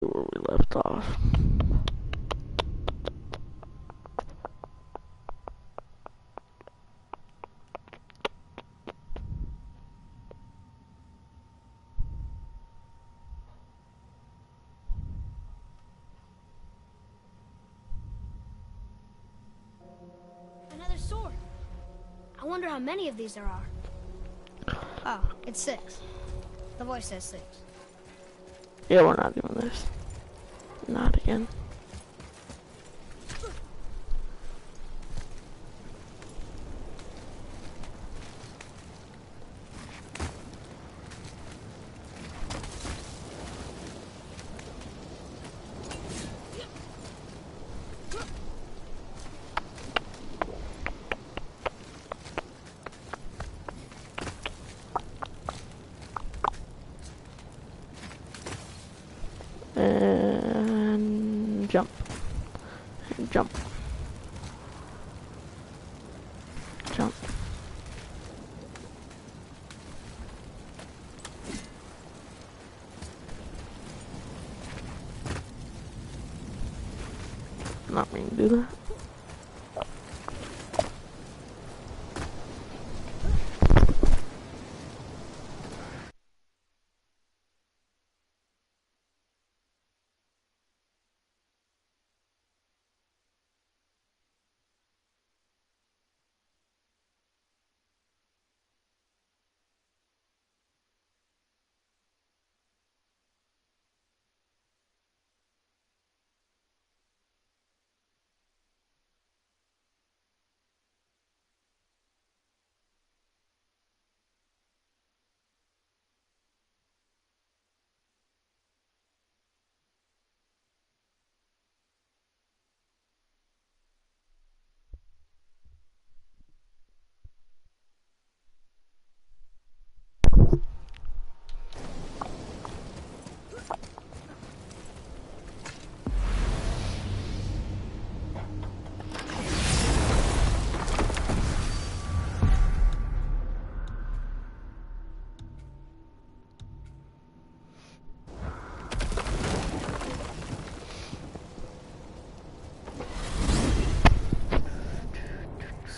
Where we left off. Another sword. I wonder how many of these there are. Oh, it's 6. The voice says 6. Yeah, we're not doing this. Not again. And jump. And jump. Jump. Not mean to do that.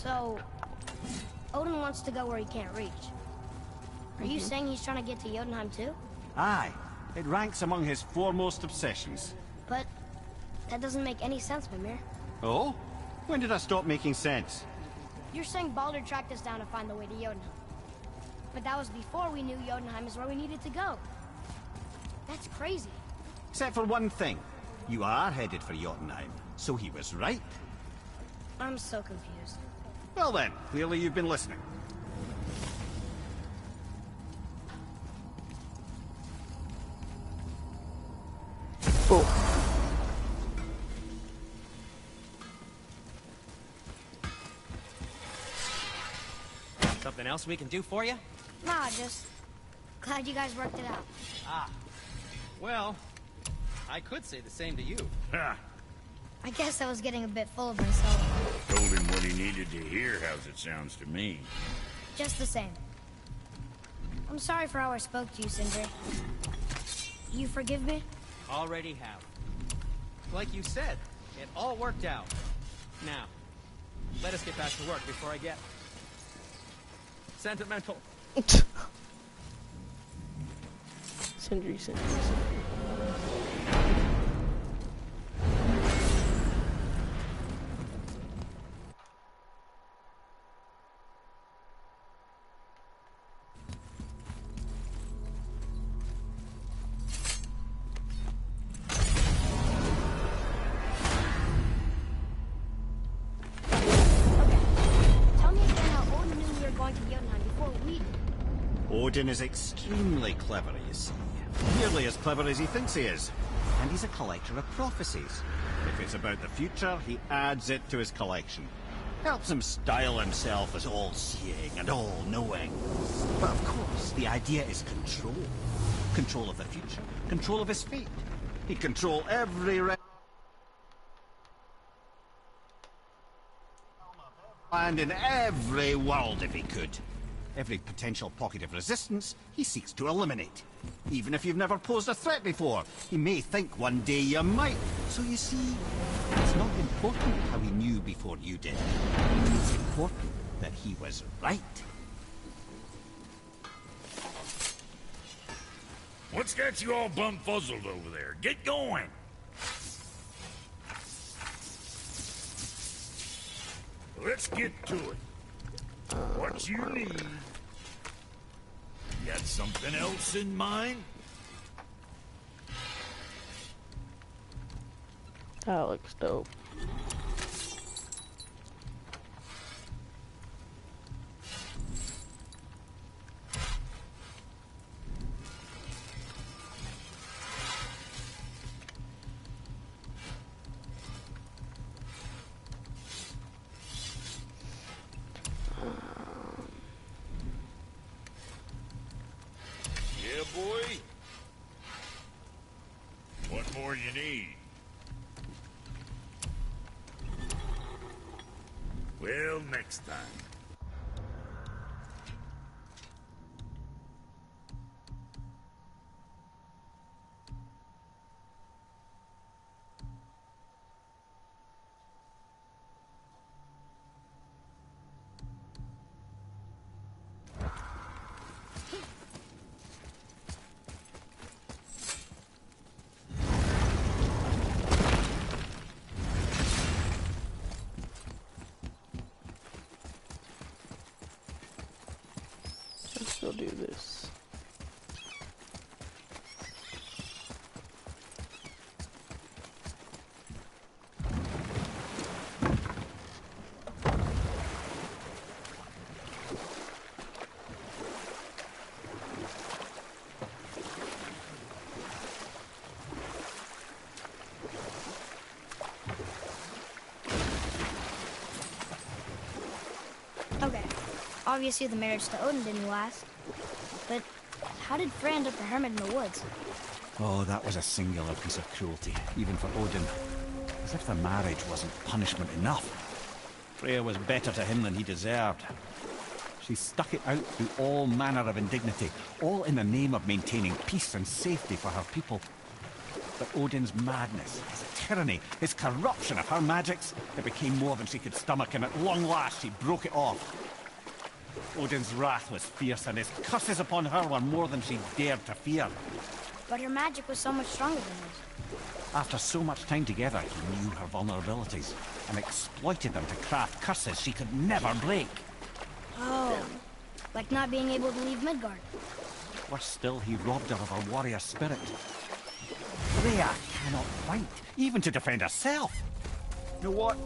So, Odin wants to go where he can't reach. Are you saying he's trying to get to Jotunheim too? Aye. It ranks among his foremost obsessions. But that doesn't make any sense, Mimir. Oh? When did I stop making sense? You're saying Baldur tracked us down to find the way to Jotunheim. But that was before we knew Jotunheim is where we needed to go. That's crazy. Except for one thing. You are headed for Jotunheim, so he was right. I'm so confused. Well then, clearly you've been listening. Oh. Something else we can do for you? Nah, just glad you guys worked it out. Ah. Well, I could say the same to you. Ha! I guess I was getting a bit full of myself. Told him what he needed to hear, how's it sounds to me. Just the same. I'm sorry for how I spoke to you, Sindri. You forgive me? Already have. Like you said, it all worked out. Now, let us get back to work before I get sentimental. Sindri. Odin is extremely clever, you see. Nearly as clever as he thinks he is. And he's a collector of prophecies. If it's about the future, he adds it to his collection. Helps him style himself as all-seeing and all-knowing. But of course, the idea is control. Control of the future. Control of his fate. He'd control every land in every world if he could. Every potential pocket of resistance, he seeks to eliminate. Even if you've never posed a threat before, he may think one day you might. So you see, it's not important how he knew before you did. It's important that he was right. What's got you all bumfuzzled over there? Get going! Let's get to it. What you need. Got something else in mind? That looks dope. Yeah, boy? What more you need? Well, next time. Let's still do this. Okay, obviously the marriage to Odin didn't last. But how did Frey end up a hermit in the woods? Oh, that was a singular piece of cruelty, even for Odin. As if the marriage wasn't punishment enough. Freya was better to him than he deserved. She stuck it out through all manner of indignity, all in the name of maintaining peace and safety for her people. But Odin's madness, his tyranny, his corruption of her magics, it became more than she could stomach, and at long last she broke it off. Odin's wrath was fierce, and his curses upon her were more than she dared to fear. But her magic was so much stronger than his. After so much time together, he knew her vulnerabilities, and exploited them to craft curses she could never break. Oh, like not being able to leave Midgard. Worse still, he robbed her of her warrior spirit. Freya cannot fight, even to defend herself. You know what?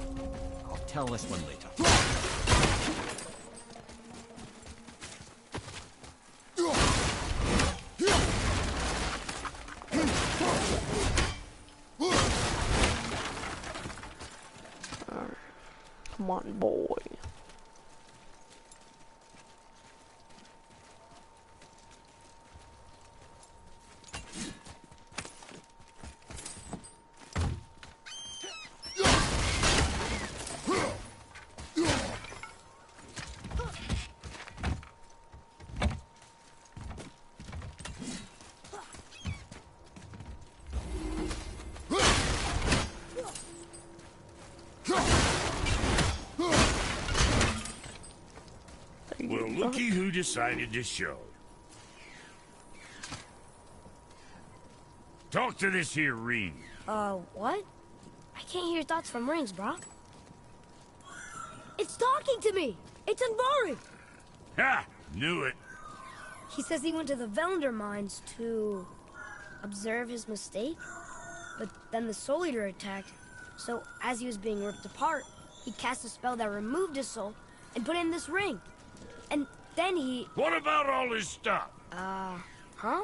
I'll tell this one later. Come on, boy. Well, looky who decided to show. Talk to this here ring. What? I can't hear thoughts from rings, Brock. It's talking to me! It's Andvari! Ha! Knew it. He says he went to the Velnder mines to observe his mistake, but then the Soul Eater attacked. So as he was being ripped apart, he cast a spell that removed his soul and put in this ring. And then he... What about all his stuff? Huh?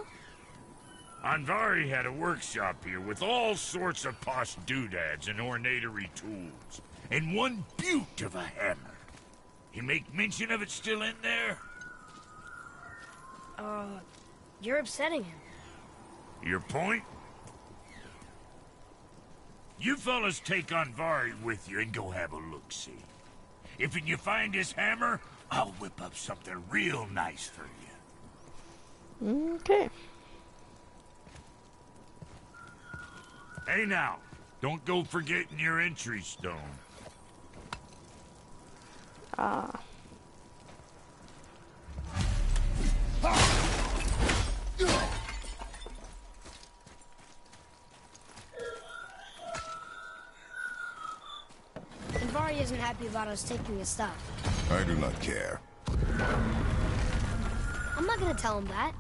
Andvari had a workshop here with all sorts of posh doodads and ornatery tools. And one beaut of a hammer. You make mention of it still in there? You're upsetting him. Your point? You fellas take Andvari with you and go have a look-see. If you find his hammer, I'll whip up something real nice for you. Okay. Hey now, don't go forgetting your entry stone. Vari isn't happy about us taking his stuff. I do not care. I'm not gonna tell him that.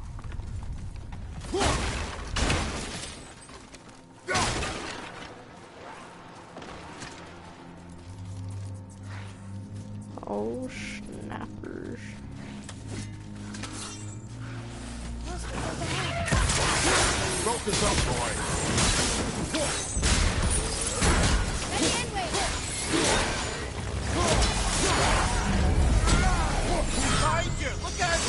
Oh, snappers. Focus up, boy. Behind you! Look out!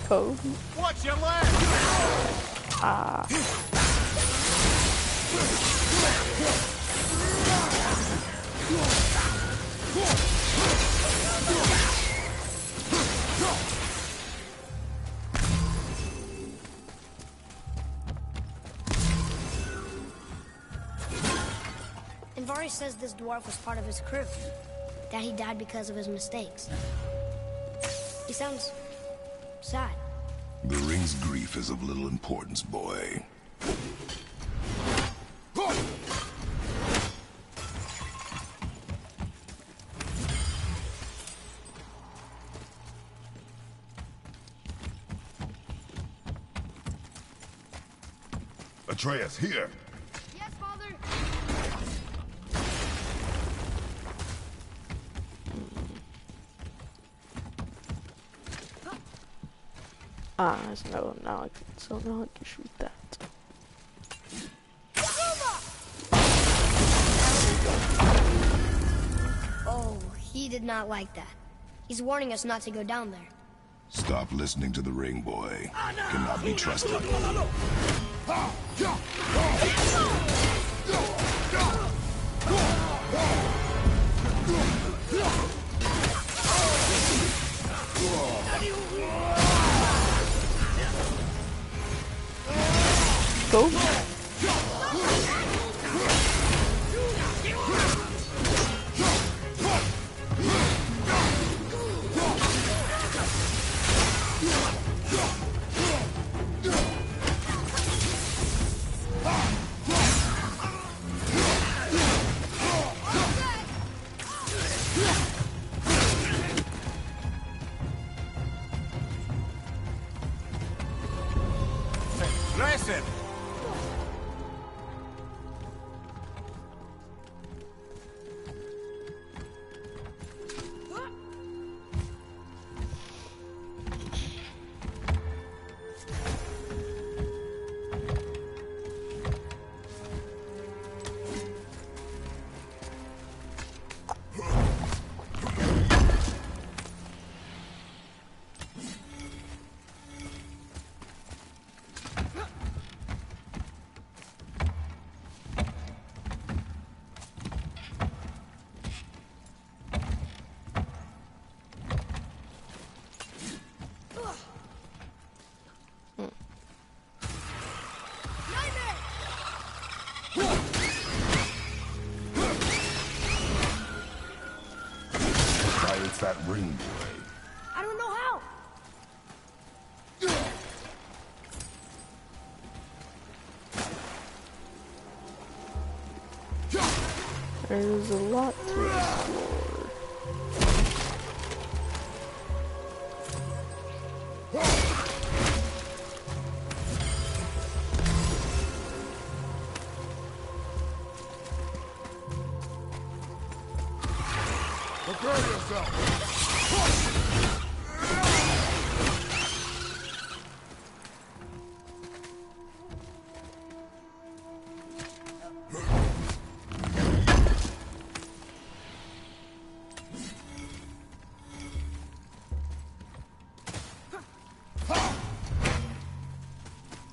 Code. Watch your leg! And Vari says this dwarf was part of his crew. That he died because of his mistakes. He sounds sad. The ring's grief is of little importance, boy. Atreus, here! Yes, Father! So now I can shoot that. Oh, he did not like that. He's warning us not to go down there. Stop listening to the ring, boy. Cannot be trusted. Go. Impressive! Silence that ring, boy. I don't know how. There's a lot to explore. Prepare yourself!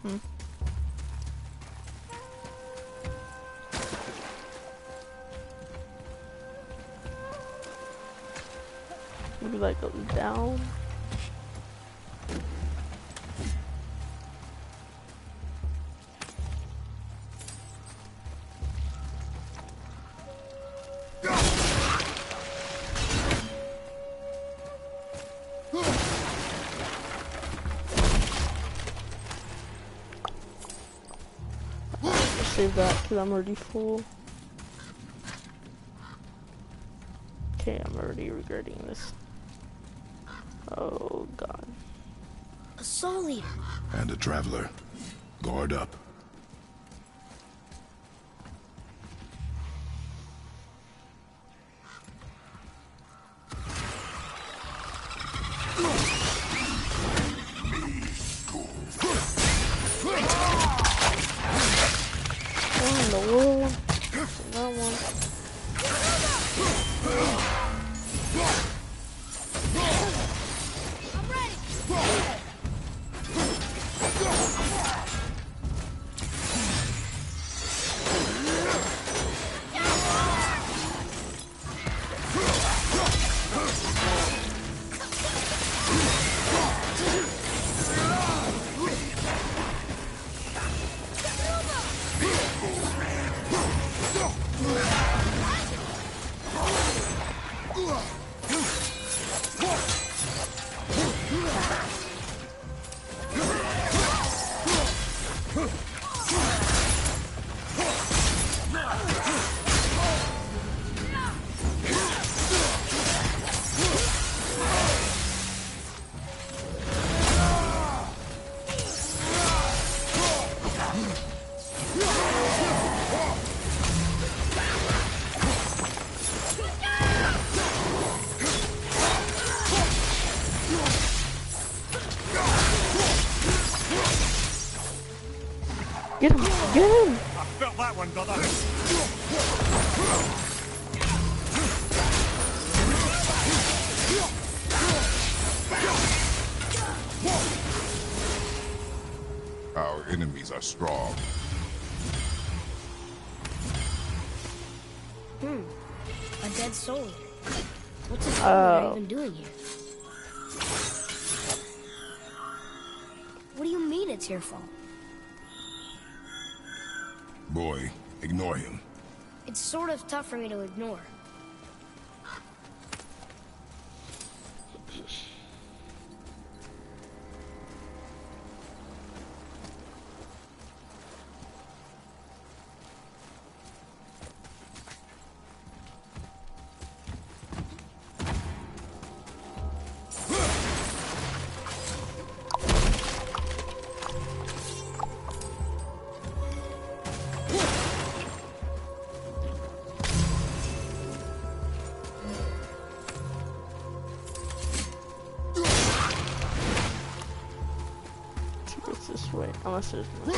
Maybe like goes down. Save that because I'm already full. Okay, I'm already regretting this. Oh god. A soul eater. And a traveler. Guard up. What in the world? That one. Get him! Get him! I felt that one, brother. Our enemies are strong. A dead soul eater. What's a soul eater even doing here? What do you mean it's your fault? Boy, ignore him. It's sort of tough for me to ignore. It's this way, unless there's no.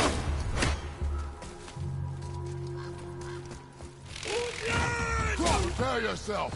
Prepare yourself.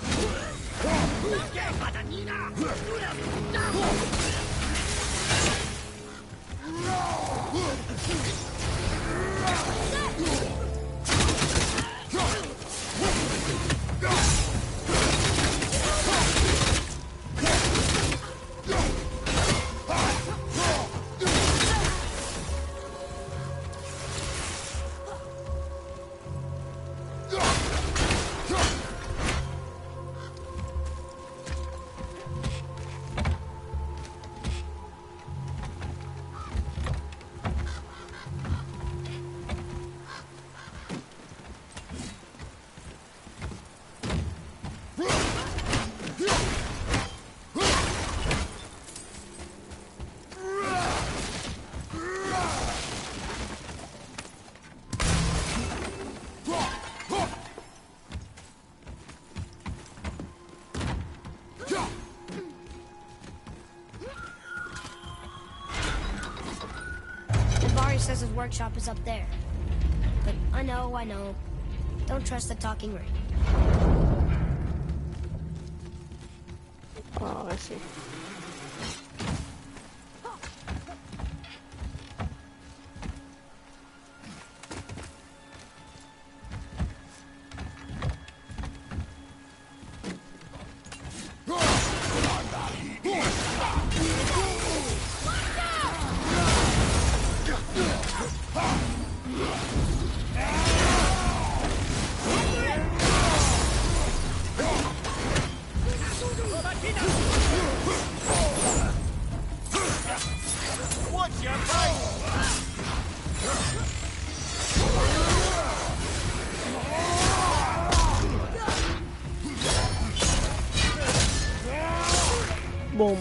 Says his workshop is up there. But I know. Don't trust the talking ring. Oh, I see. Boom.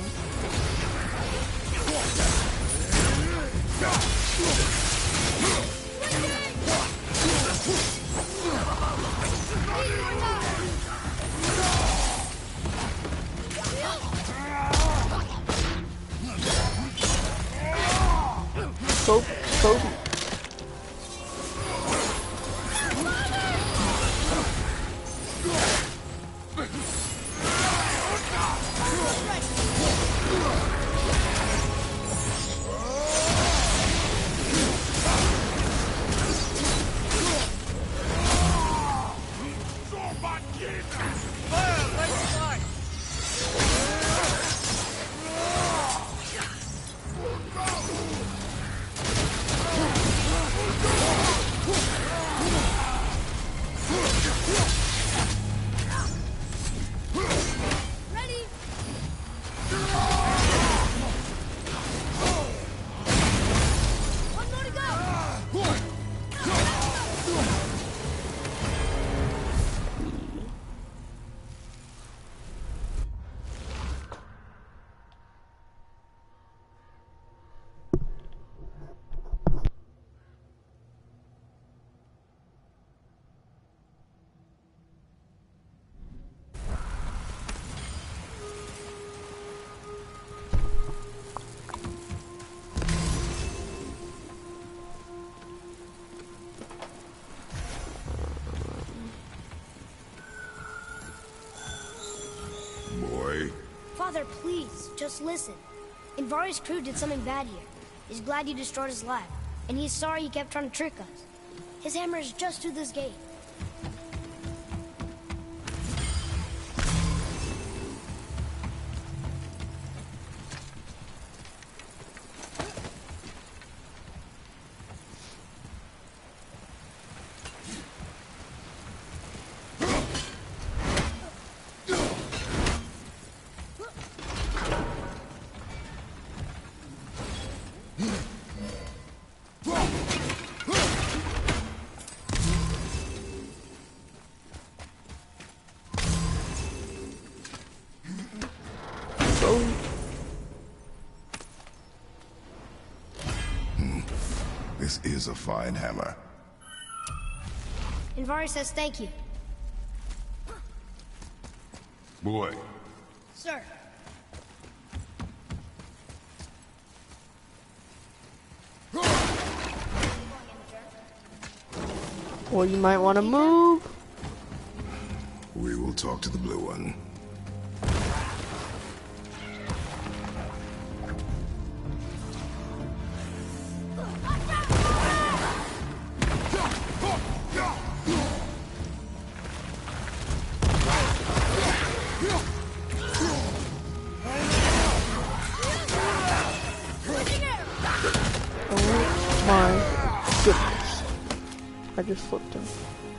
Kobe. Father, please, just listen. Invari's crew did something bad here. He's glad you destroyed his lab, and he's sorry he kept trying to trick us. His hammer is just through this gate. This is a fine hammer. Invari says thank you. Boy. Sir. Or you might want to move. We will talk to the blue one.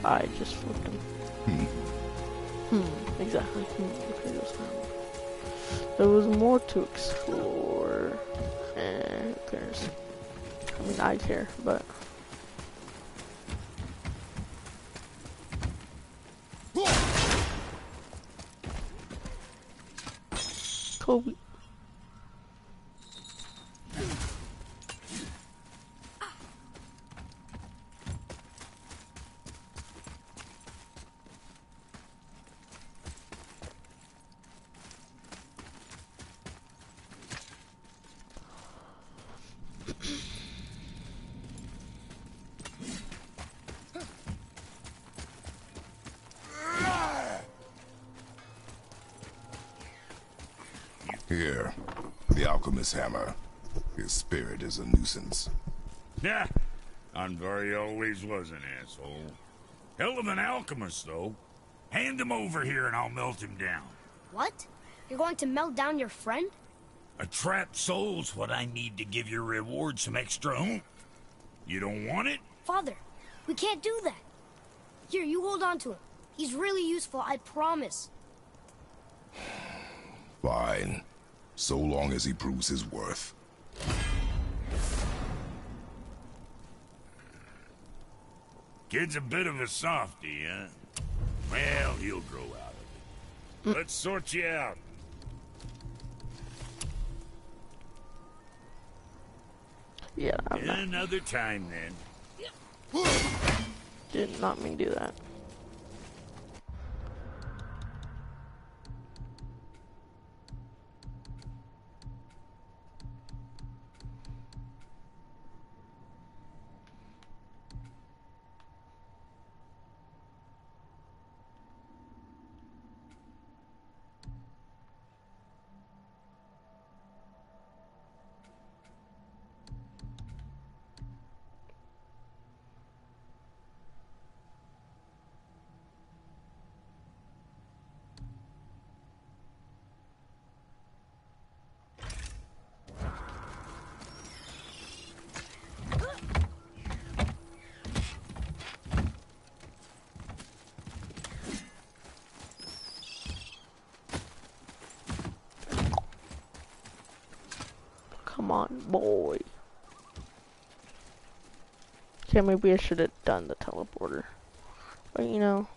I just flipped him. Exactly. Okay, there was more to explore. Who cares? I mean, I care, but... Kobe. Here, the alchemist's hammer. His spirit is a nuisance. Yeah, Andvari always was an asshole. Hell of an alchemist, though. Hand him over here and I'll melt him down. What? You're going to melt down your friend? A trapped soul's what I need to give your reward some extra oomph. You don't want it? Father, we can't do that. Here, you hold on to him. He's really useful, I promise. Fine. So long as he proves his worth. Kid's a bit of a softie, huh? Well, he'll grow out of it. Let's sort you out. Yeah, I'm not. Another time, then. Did not mean to do that. Come on, boy. Okay, maybe I should have done the teleporter. But you know,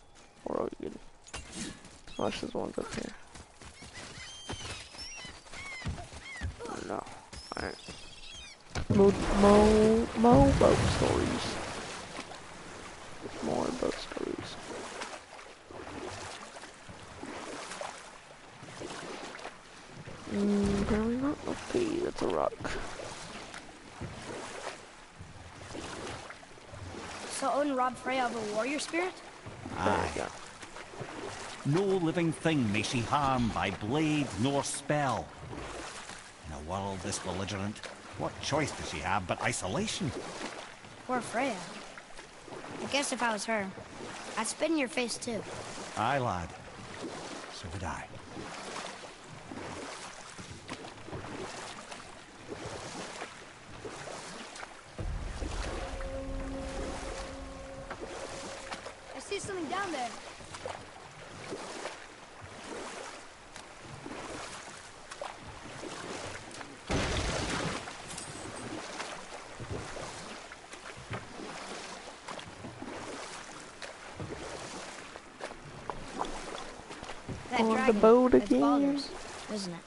we're all good. Unless there's ones up here. No. Alright. More boat stories. More boat stories. Apparently not. Okay, that's a rock. So Odin robbed Freya of a warrior spirit? Aye. Yeah. No living thing may she harm by blade nor spell. In a world this belligerent, what choice does she have but isolation? Poor Freya. I guess if I was her, I'd spit in your face too. Aye, lad. So would I. I see something down there. That On the dragon, boat it's again. Baldur's, isn't it?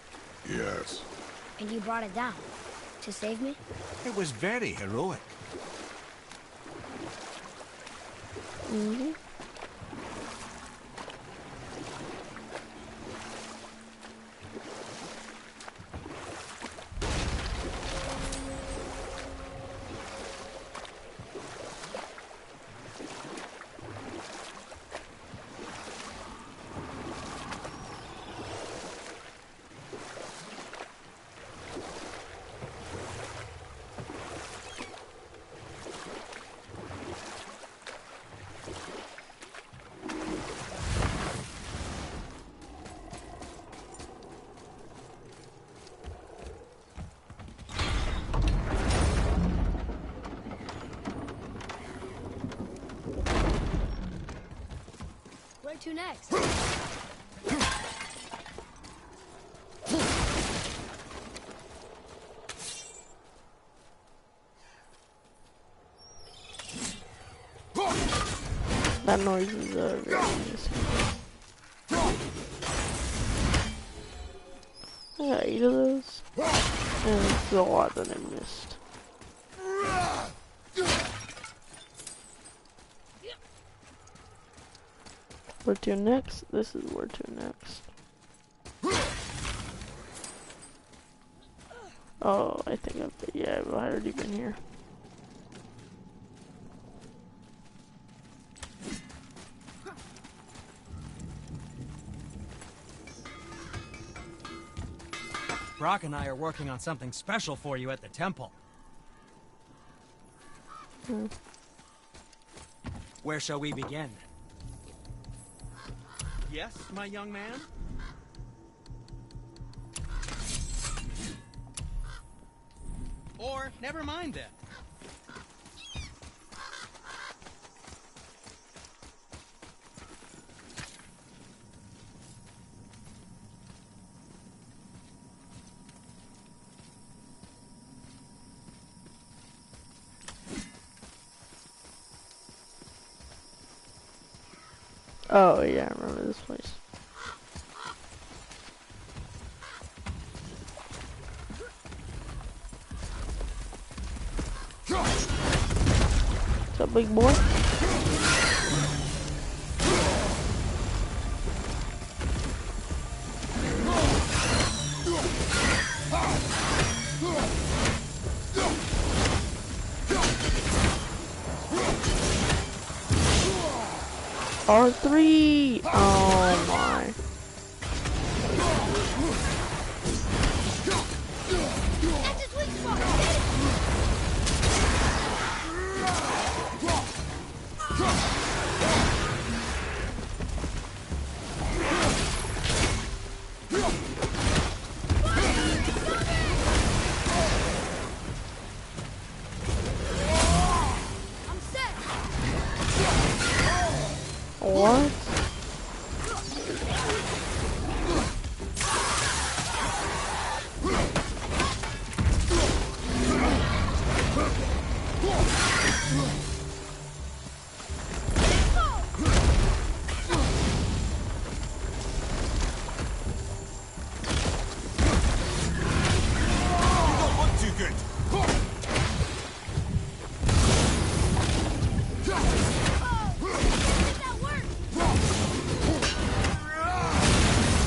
Yes. And you brought it down to save me? It was very heroic. Where to next? That noise is very missing. I got 8 of those. And it's a lot that I missed. Where to next? This is where to next. Oh, I think I've already been here. Brock and I are working on something special for you at the temple. Where shall we begin? Yes, my young man? Or, never mind then. Oh yeah, I remember this place. What's up, big boy? R3! Oh my. That's his weak spot. Get it. I'm set. What?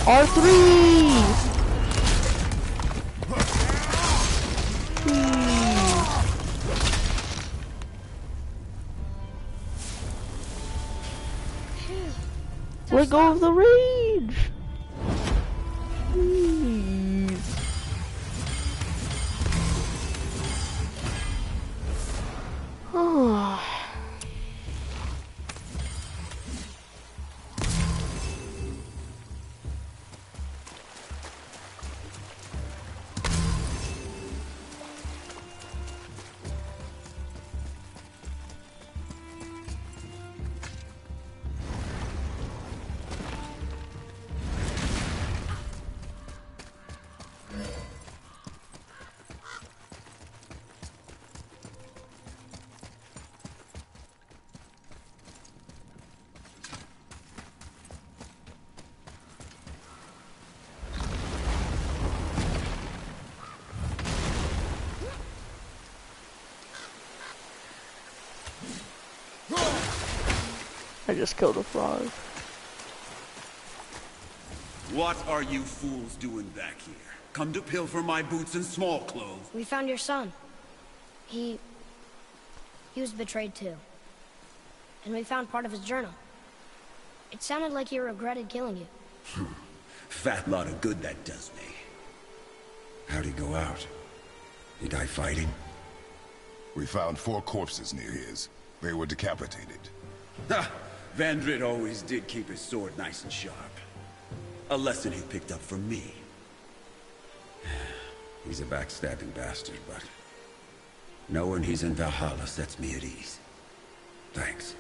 R3! Let go of the rage! Please. Oh. I just killed a frog. What are you fools doing back here? Come to pilfer my boots and small clothes? We found your son. He was betrayed too. And we found part of his journal. It sounded like he regretted killing you. Fat lot of good that does me. How'd he go out? He die fighting? We found 4 corpses near his. They were decapitated. Ha! Vandrit always did keep his sword nice and sharp. A lesson he picked up from me. He's a backstabbing bastard, but knowing he's in Valhalla sets me at ease. Thanks.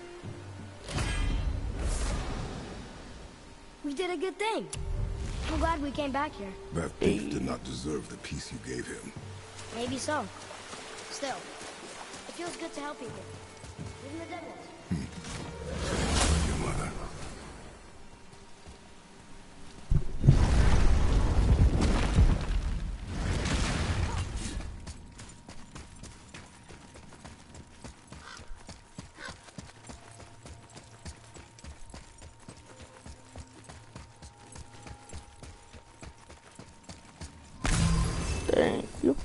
We did a good thing. I'm glad we came back here. That thief did not deserve the peace you gave him. Maybe so. Still, it feels good to help people. Even the dead ones. Your mother. Thank you.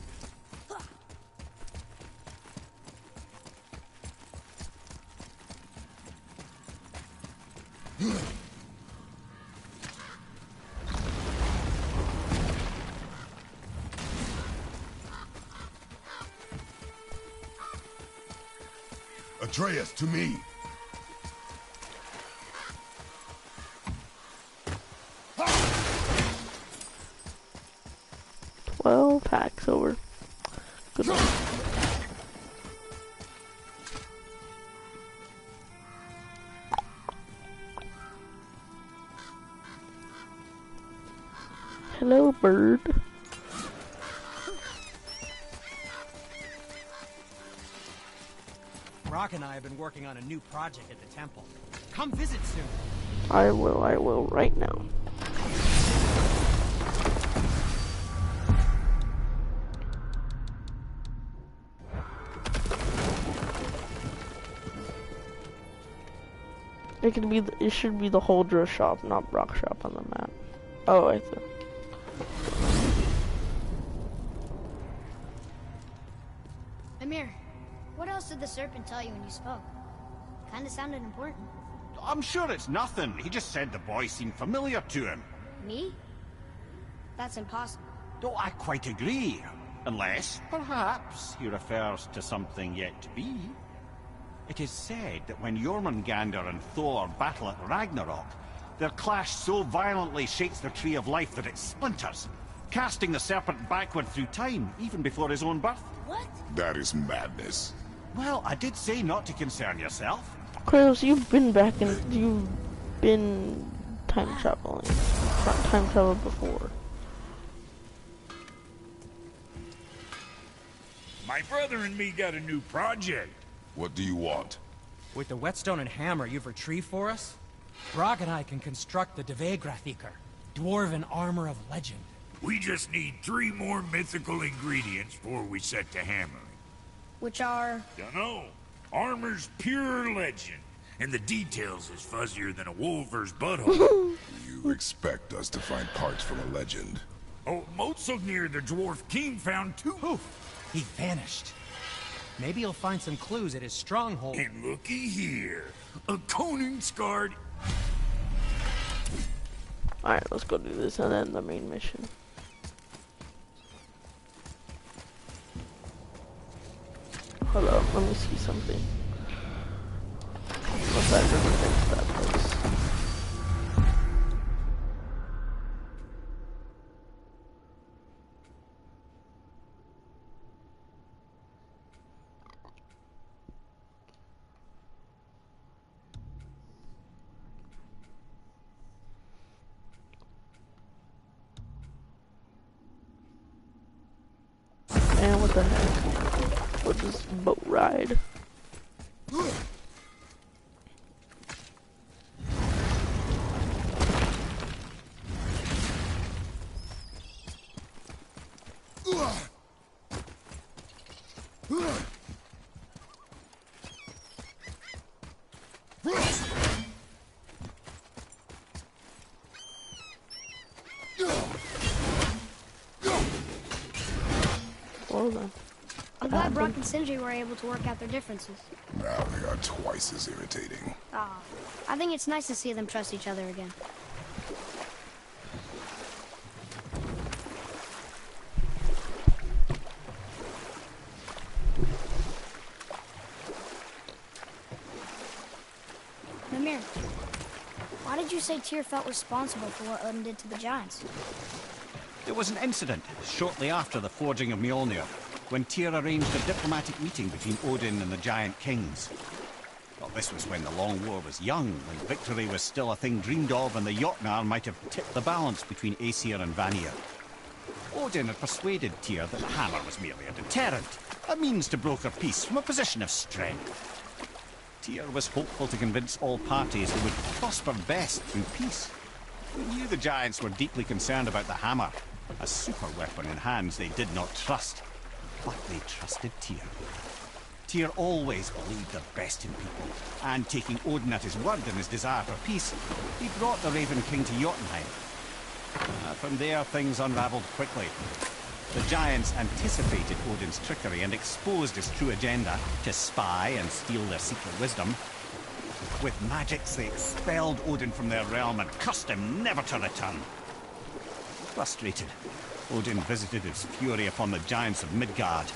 Atreus, to me. Well, packs over. Good luck. Hello, bird. Rock and I have been working on a new project at the temple. Come visit soon. I will right now. It should be the Holdra shop, not Brock shop on the map. Oh, I see. Amir, what else did the serpent tell you when you spoke? Kinda sounded important. I'm sure it's nothing. He just said the boy seemed familiar to him. Me? That's impossible. Oh, I quite agree. Unless, perhaps, he refers to something yet to be. It is said that when Jormungandr and Thor battle at Ragnarok, their clash so violently shakes the Tree of Life that it splinters, casting the serpent backward through time, even before his own birth. What? That is madness. Well, I did say not to concern yourself. Kratos, you've been time traveling. Not time travel before. My brother and me got a new project. What do you want? With the whetstone and hammer you've retrieved for us, Brok and I can construct the Dvegrathikr, dwarven armor of legend. We just need 3 more mythical ingredients before we set to hammering. Which are... Dunno. Armor's pure legend, and the details is fuzzier than a wolver's butthole. You expect us to find parts from a legend? Oh, Motsognir the Dwarf King found 2. Poof! He vanished. Maybe you'll find some clues at his stronghold. And looky here, a Conan scarred. Alright, let's go do this and then the main mission. Hold up, let me see something. What's that represents that place? And what the heck? What's this boat ride? Well then. I'm glad Brok and Sindri were able to work out their differences. Now they are twice as irritating. Ah, I think it's nice to see them trust each other again. Mimir, why did you say Tyr felt responsible for what Odin did to the giants? There was an incident shortly after the forging of Mjolnir, when Tyr arranged a diplomatic meeting between Odin and the giant kings. Well, this was when the Long War was young, when victory was still a thing dreamed of, and the Jotnar might have tipped the balance between Aesir and Vanir. Odin had persuaded Tyr that the hammer was merely a deterrent, a means to broker peace from a position of strength. Tyr was hopeful to convince all parties who would prosper best through peace. He knew the giants were deeply concerned about the hammer, a super weapon in hands they did not trust. But they trusted Tyr. Tyr always believed the best in people, and taking Odin at his word in his desire for peace, he brought the Raven King to Jotunheim. From there, things unraveled quickly. The giants anticipated Odin's trickery and exposed his true agenda to spy and steal their secret wisdom. With magics, they expelled Odin from their realm and cursed him never to return. Frustrated, Odin visited his fury upon the giants of Midgard.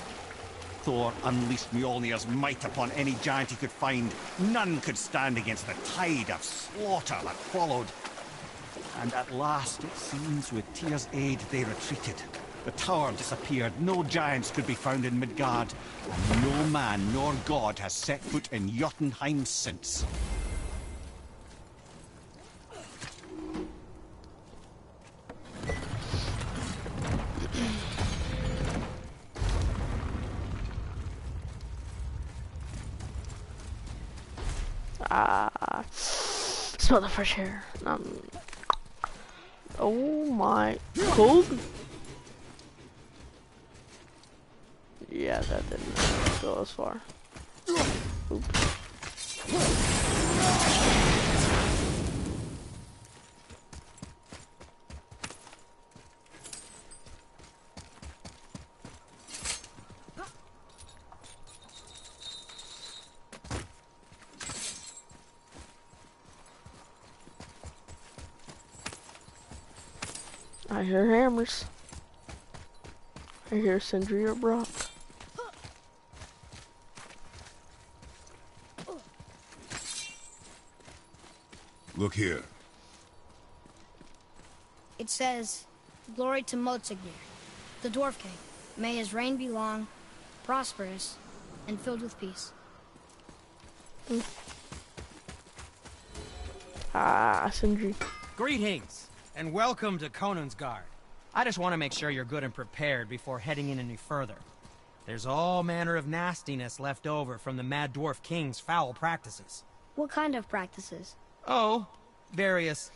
Thor unleashed Mjolnir's might upon any giant he could find. None could stand against the tide of slaughter that followed. And at last, it seems, with Tyr's aid, they retreated. The tower disappeared, no giants could be found in Midgard, and no man nor god has set foot in Jotunheim since. Smell the fresh air. Oh my. Cold? Yeah, that didn't go as far. Oops. I hear hammers. I hear Sindri or Brock. Look here. It says, "Glory to Motsignir, the Dwarf King. May his reign be long, prosperous, and filled with peace." Ah, Sindri. Greetings, and welcome to Conan's Guard. I just want to make sure you're good and prepared before heading in any further. There's all manner of nastiness left over from the Mad Dwarf King's foul practices. What kind of practices? Oh, various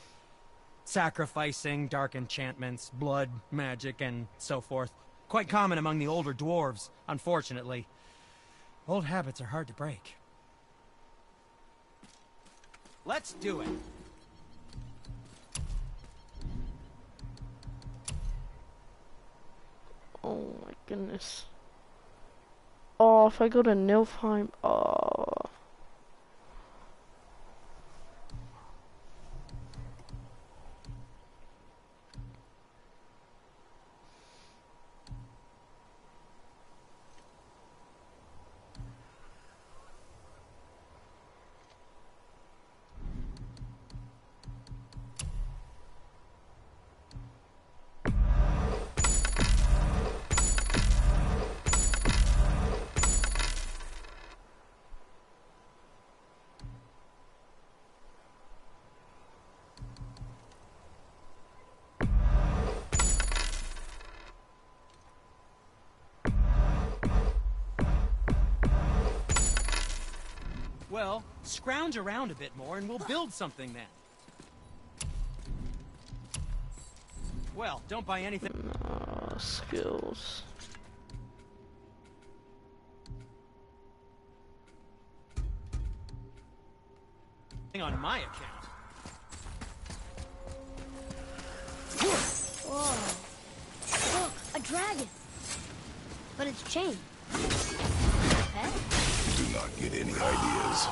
sacrificing, dark enchantments, blood, magic, and so forth. Quite common among the older dwarves, unfortunately. Old habits are hard to break. Let's do it. Oh my goodness. Oh, if I go to Nilfheim, oh. Well, scrounge around a bit more and we'll build something then. Well, don't buy anything. Skills. On my account. Whoa. Look, a dragon. But it's chained. Pet? Do not get any ideas.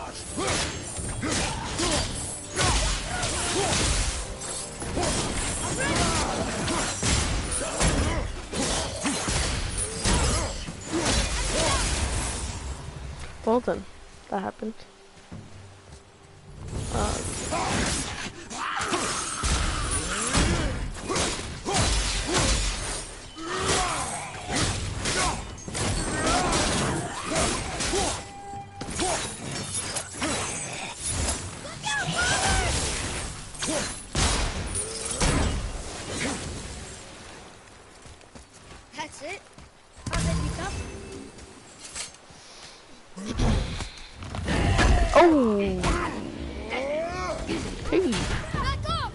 Well then, that happened. That's it? How's it become? Oh! Hey! Back up!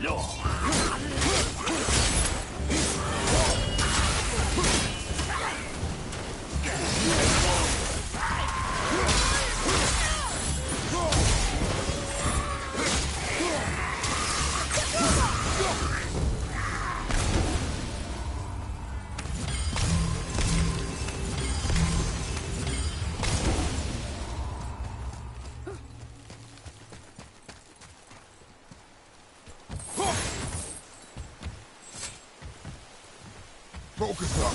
Focus up.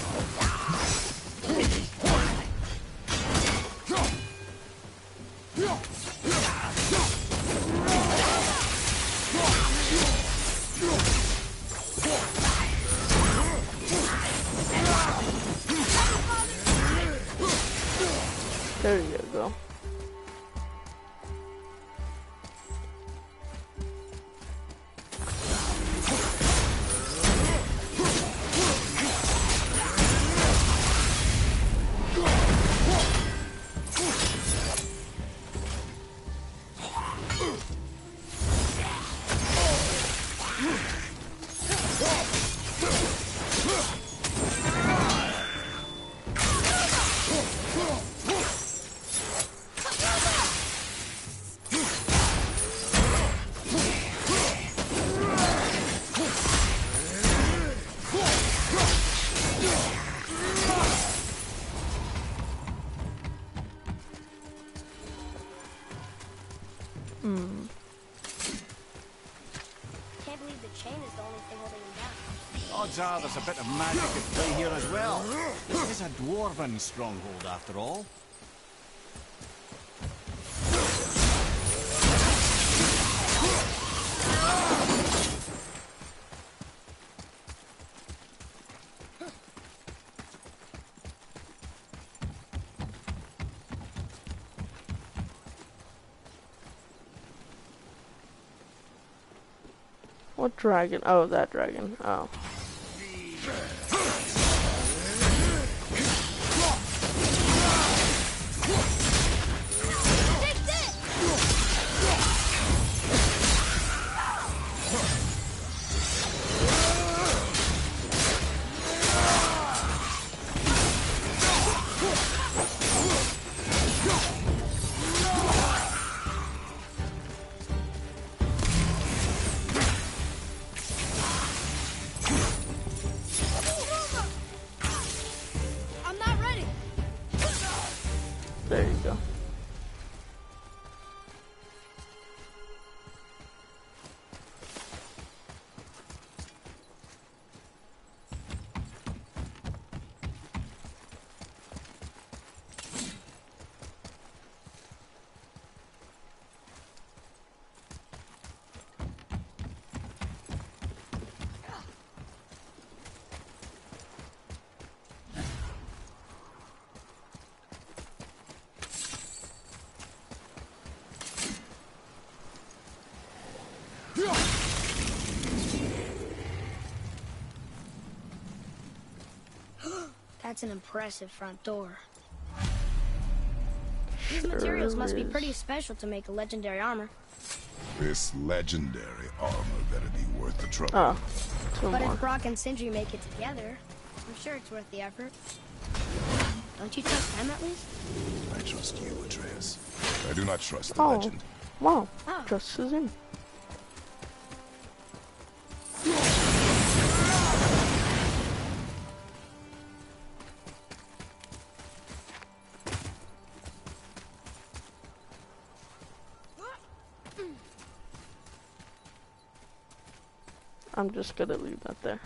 There you go. Can't believe the chain is the only thing holding him down. Odds are there's a bit of magic at play here as well. This is a dwarven stronghold after all. What dragon? Oh, that dragon. Oh. There you go. That's an impressive front door. These materials must be pretty special to make a legendary armor. This legendary armor better be worth the trouble. Oh, two But more. if Brock and Sindri make it together, I'm sure it's worth the effort. Don't you trust them at least? I trust you, Atreus. I do not trust the Oh, legend. wow. Oh. Just as in. I'm just gonna leave that there.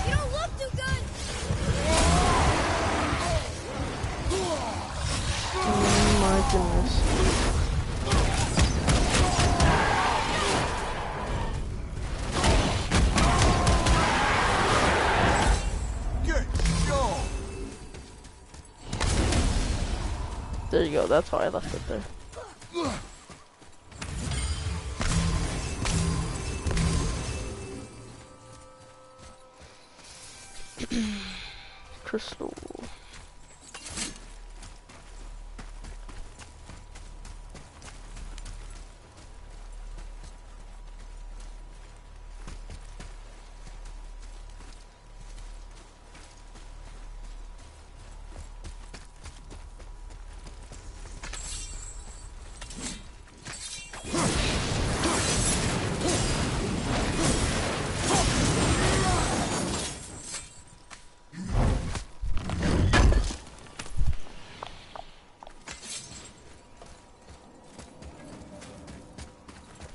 You don't look too good! Oh my goodness. There you go, that's why I left it there. Crystal.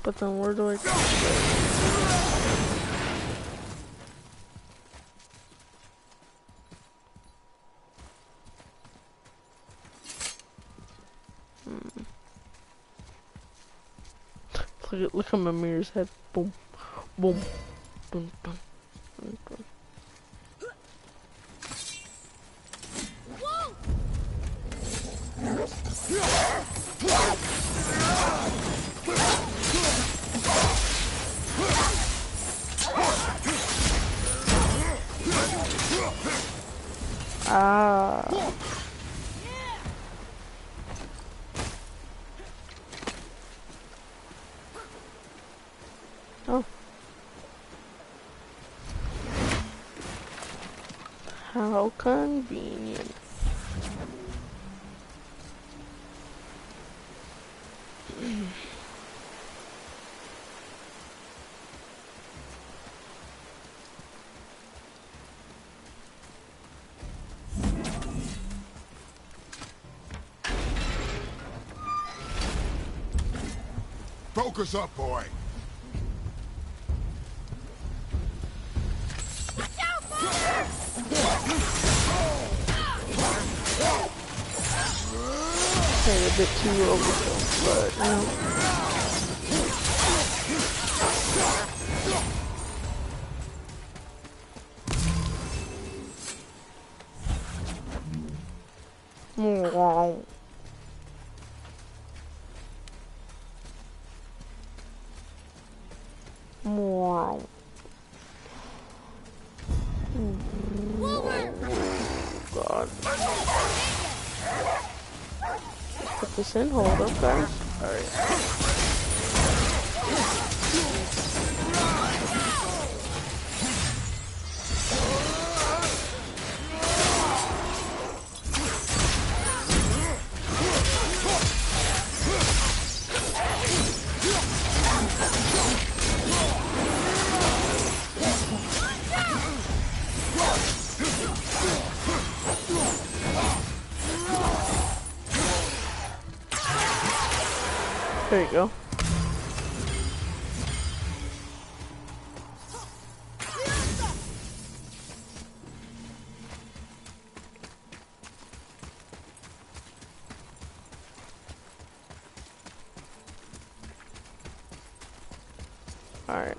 But then where do I go? Look at Mimir's head. Boom. Boom. Boom. Boom. Boom. Boom. Ah. Oh. How convenient. Focus up, boy. Okay, a bit too overkill, but you know. Wow. Wow. God. Put this in, hold up, guys. Alright. There you go. Alright.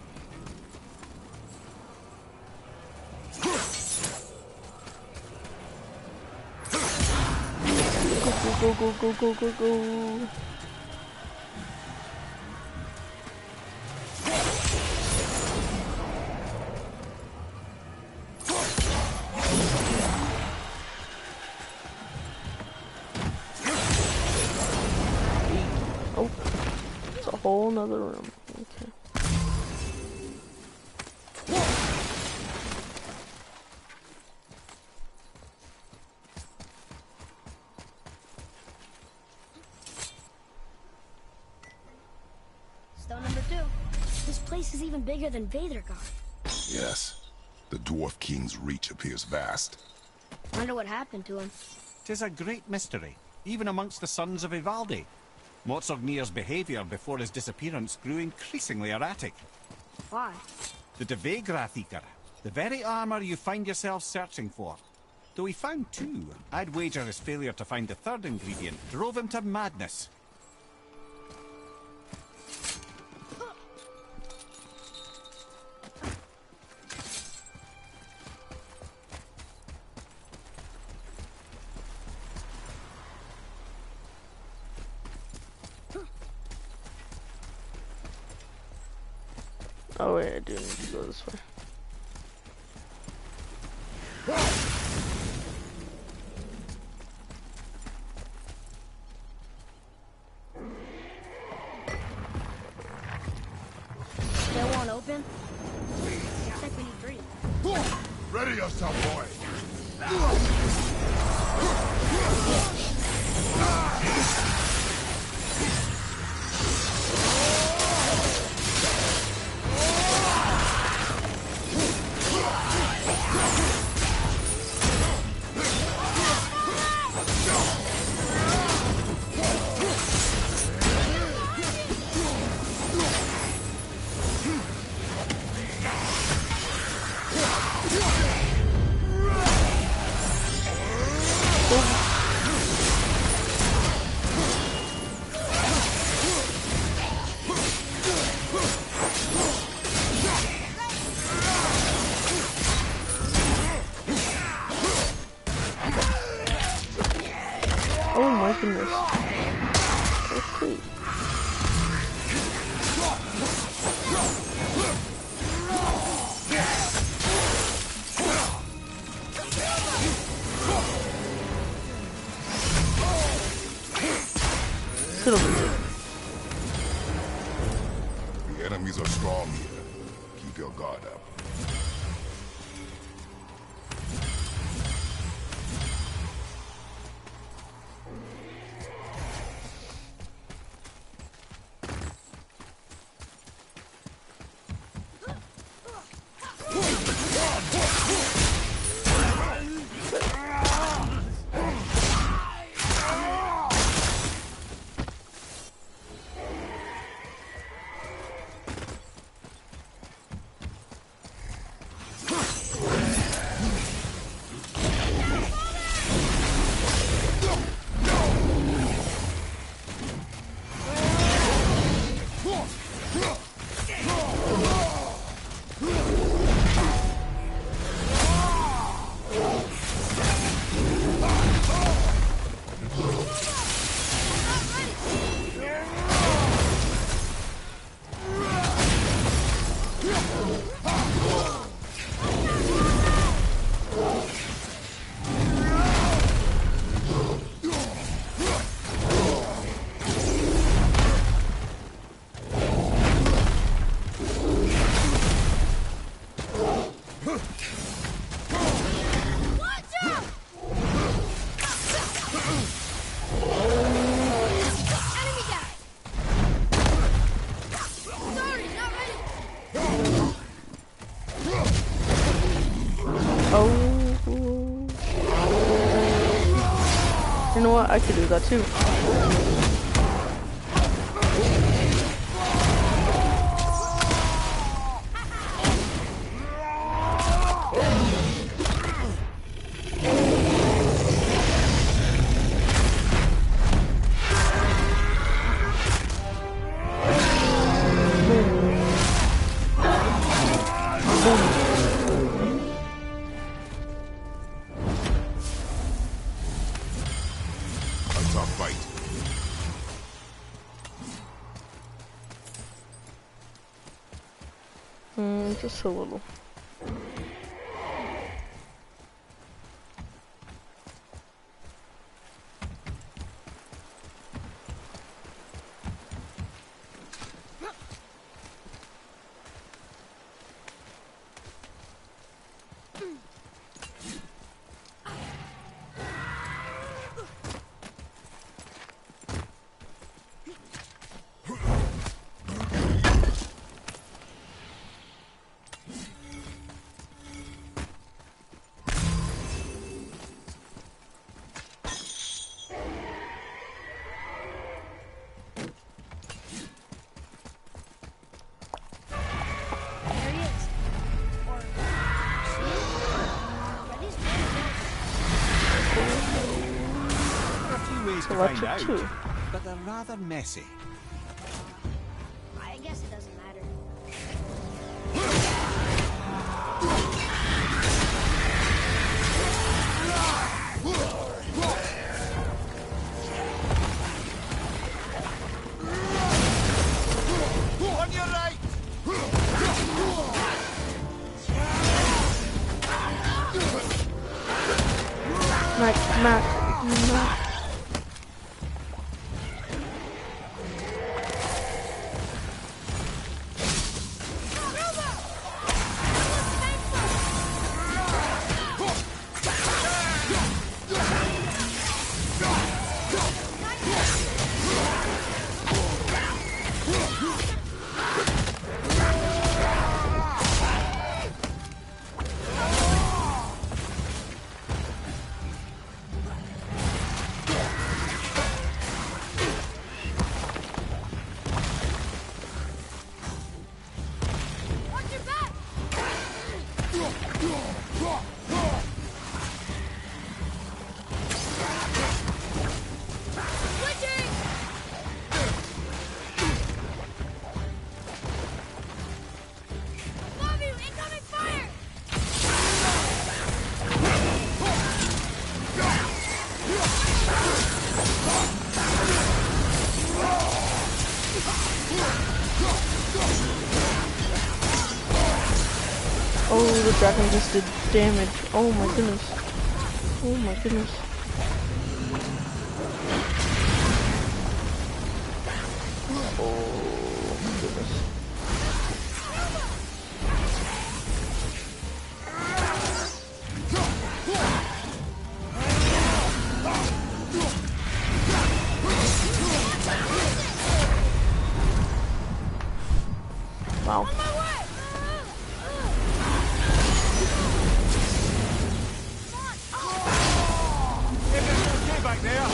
Go. Oh, it's a whole nother room. Okay. Stone number 2. This place is even bigger than Vadergar. Yes. The Dwarf King's reach appears vast. Wonder what happened to him. 'Tis a great mystery, even amongst the sons of Ivaldi. Mozartnir's behaviour before his disappearance grew increasingly erratic. Why? The Devegrathikar, the very armour you find yourself searching for. Though he found 2, I'd wager his failure to find the 3rd ingredient drove him to madness. Oh wait, I do need to go this way. Still won't open? Looks like we need 3. Ready yourself, boy. Oh my goodness. Okay. Literally. The enemies are strong here. Keep your guard up. You know what? I could do that too. Just a little. Electric too, but they're rather messy. I guess it doesn't matter. On your right! Mac. Oh, the dragon just did damage. Oh my goodness. Oh my goodness. Oh, my goodness. Wow. Okay back there.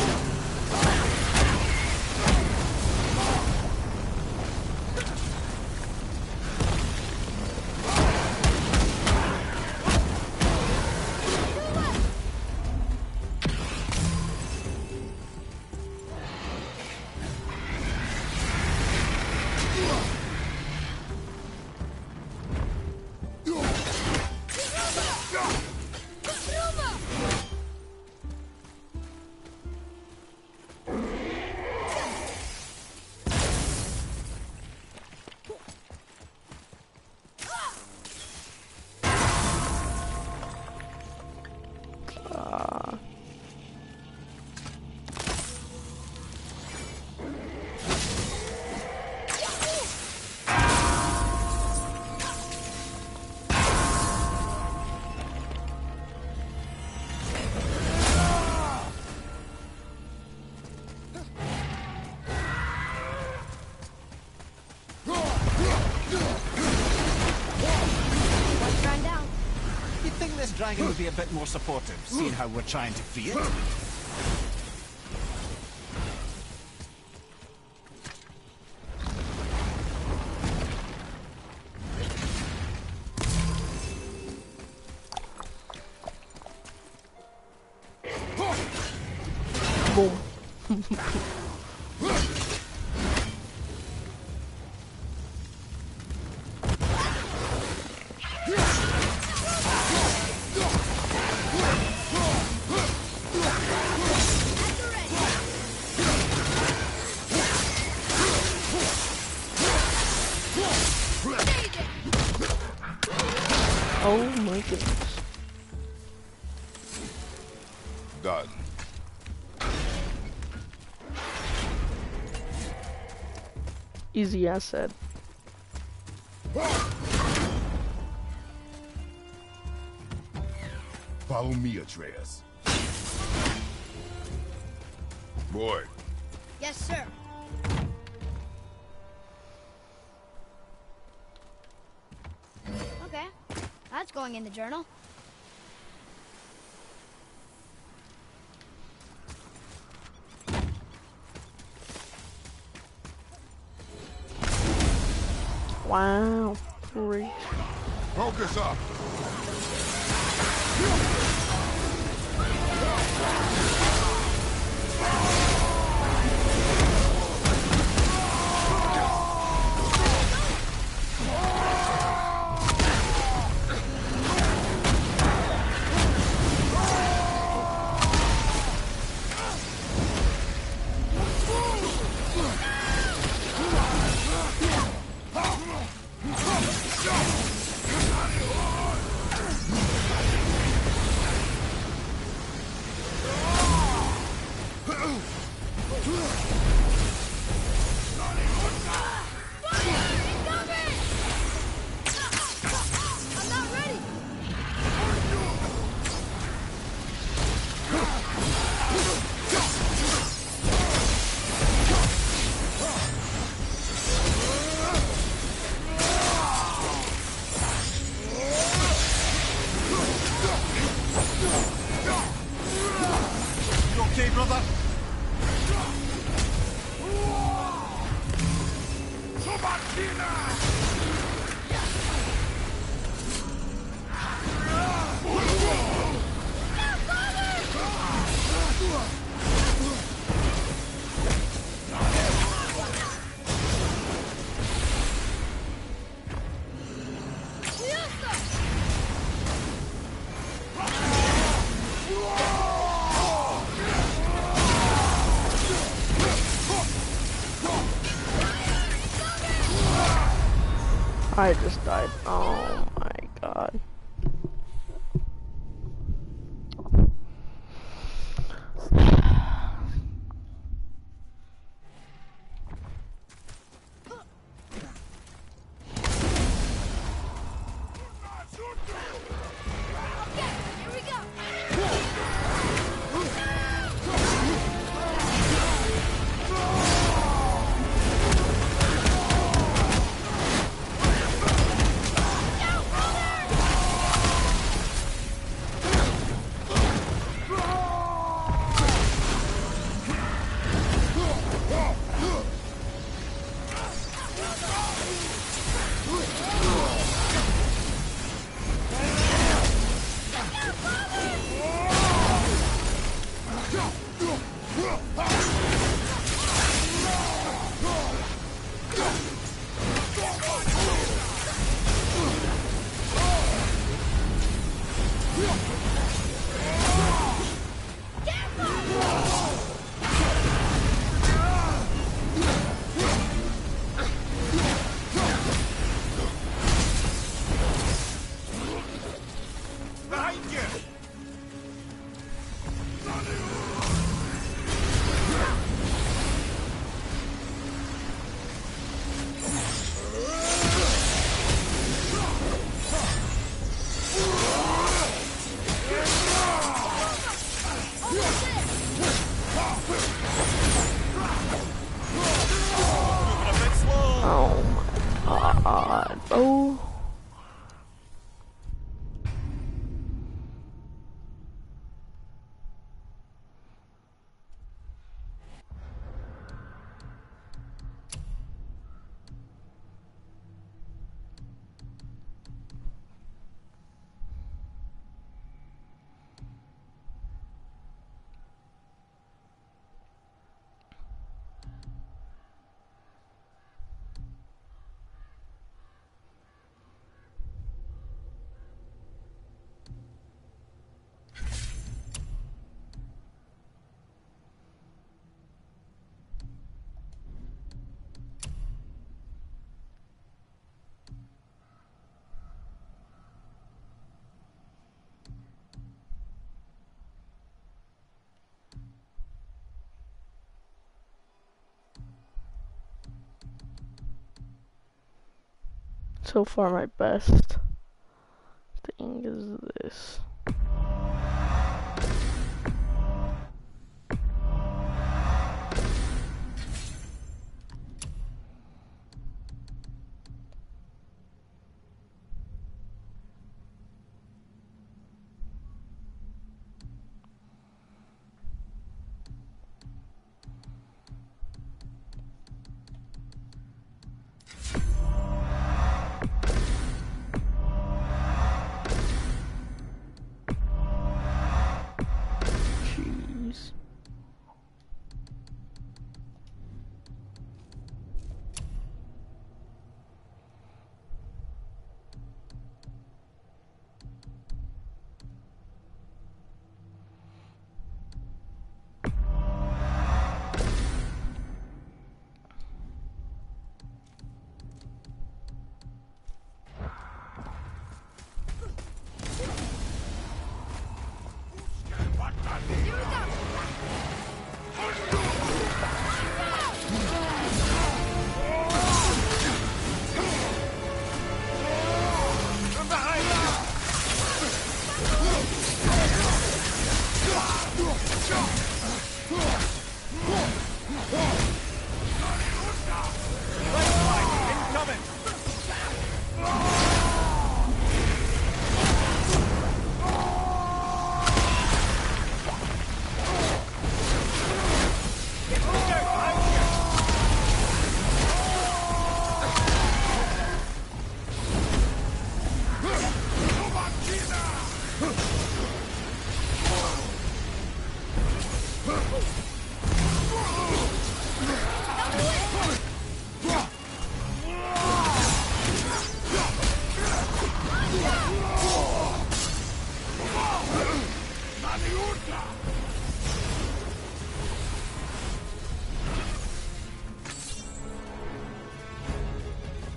This dragon would be a bit more supportive, seeing how we're trying to free it. Boom. Oh my goodness. Done. Easy as said. Follow me, Atreus. Boy. Yes, sir. Okay, that's going in the journal. Wow. Great. Focus up. I just died. Oh my god. So far, my best thing is this. Jeez.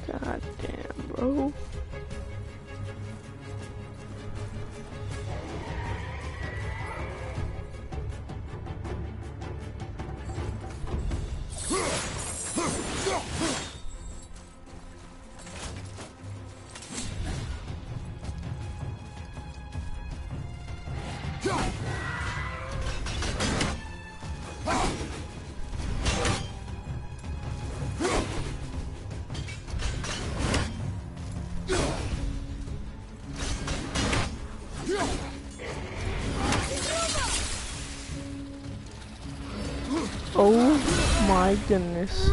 God damn, bro. Oh my goodness.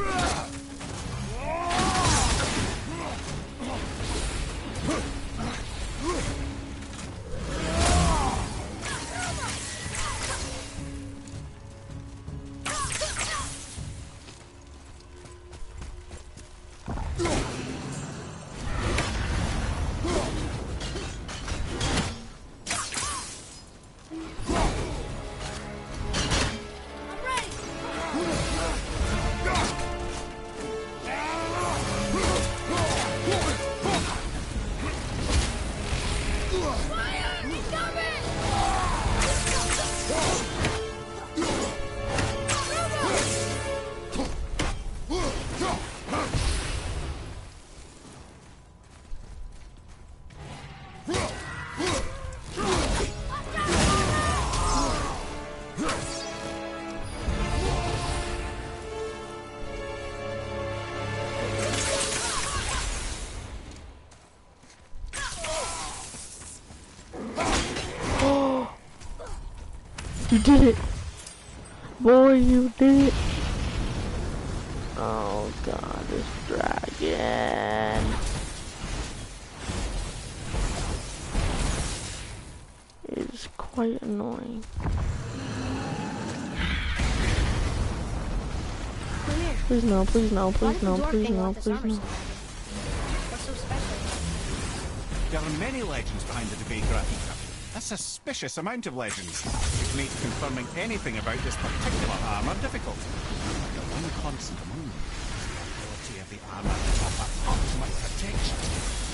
You did it! Boy, you did it! Oh god, this dragon! Is quite annoying. Please no, please no, please no, please no, please no. What's so special? There are many legends behind the debate graffiti. A suspicious amount of legends, which makes confirming anything about this particular armor difficult. The one constant among them is the ability of the armor to offer ultimate protection.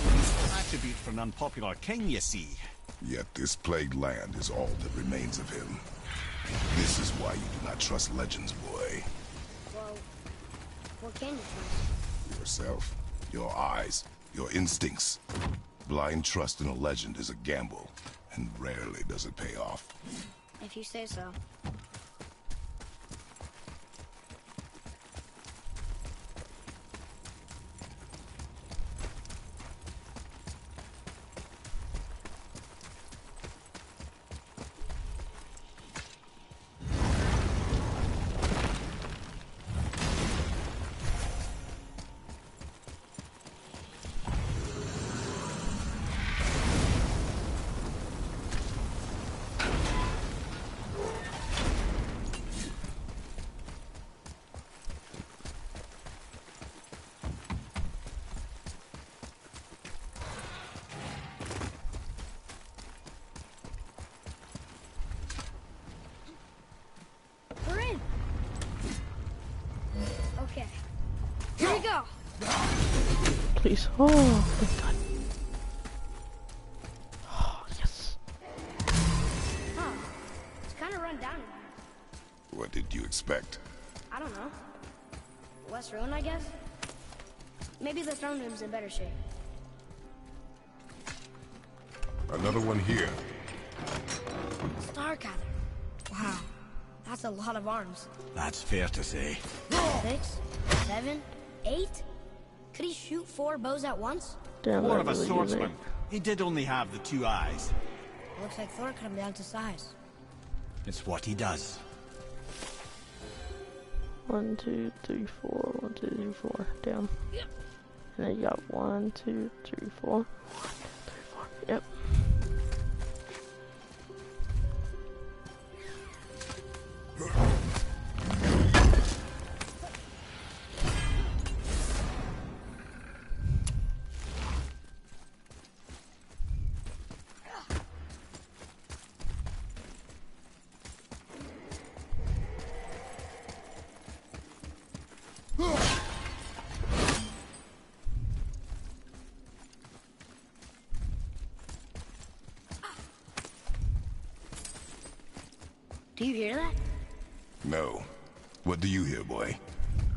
An attribute for an unpopular king, you see. Yet this plagued land is all that remains of him. This is why you do not trust legends, boy. Well, what can you trust? Yourself, your eyes, your instincts. Blind trust in a legend is a gamble, and rarely does it pay off. If you say so. We're in. Okay. Here we go. Please. Oh, thank God. Oh, yes. Huh. It's kind of run down in here. What did you expect? I don't know. Less ruined, I guess? Maybe the throne room's in better shape. Another one here. Stargather. Wow. That's a lot of arms. That's fair to say. 6, 7, 8? Could he shoot 4 bows at once? Damn, More that of a really swordsman. unique. He did only have the 2 eyes. Looks like Thor cut him down to size. It's what he does. 1, 2, 3, 4. 1, 2, 3, 4. Damn. And then you got 1, 2, 3, 4. 1, 2, 3, 4. Yep. Do you hear that? No. What do you hear, boy?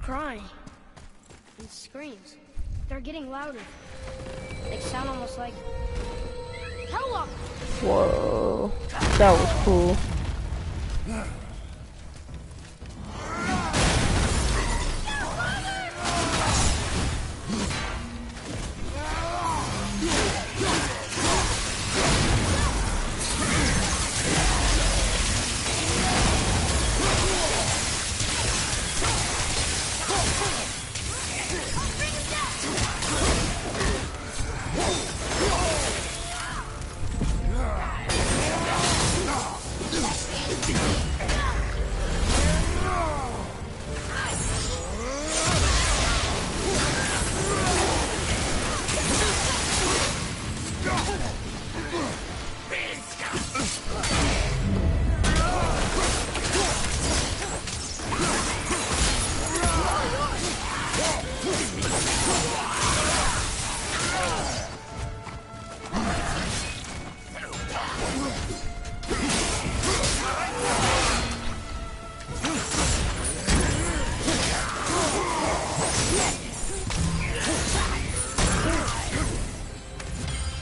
Crying. And screams. They're getting louder. They sound almost like... Hellwalkers! Whoa. That was cool.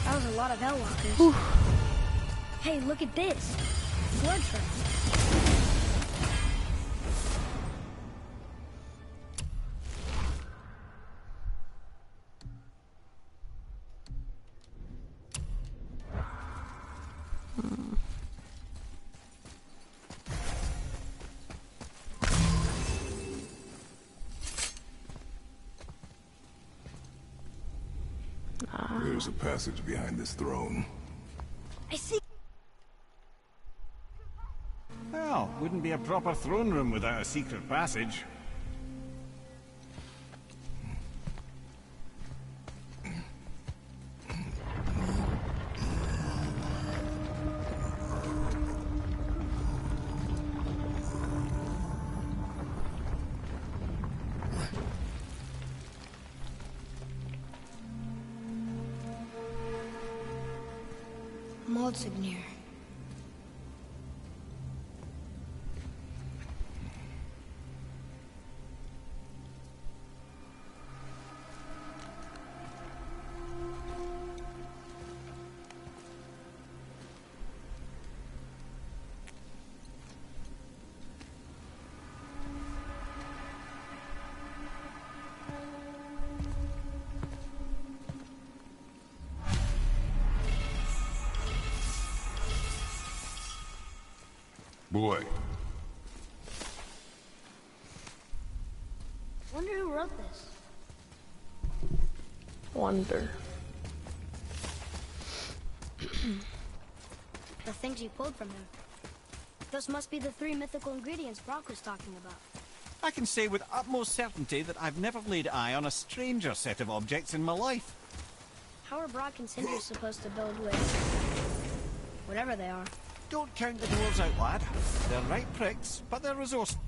That was a lot of Hellwalkers. Hey, look at this. Blood trail. There's a passage behind this throne. I see. Well, wouldn't be a proper throne room without a secret passage. Maldsignir. Boy. Wonder who wrote this. Wonder. The things you pulled from him. Those must be the 3 mythical ingredients Brock was talking about. I can say with utmost certainty that I've never laid eye on a stranger set of objects in my life. How are Brock and Cinder supposed to build with... whatever they are? Don't count the dwarves out, lad. They're right pricks, but they're resourceful.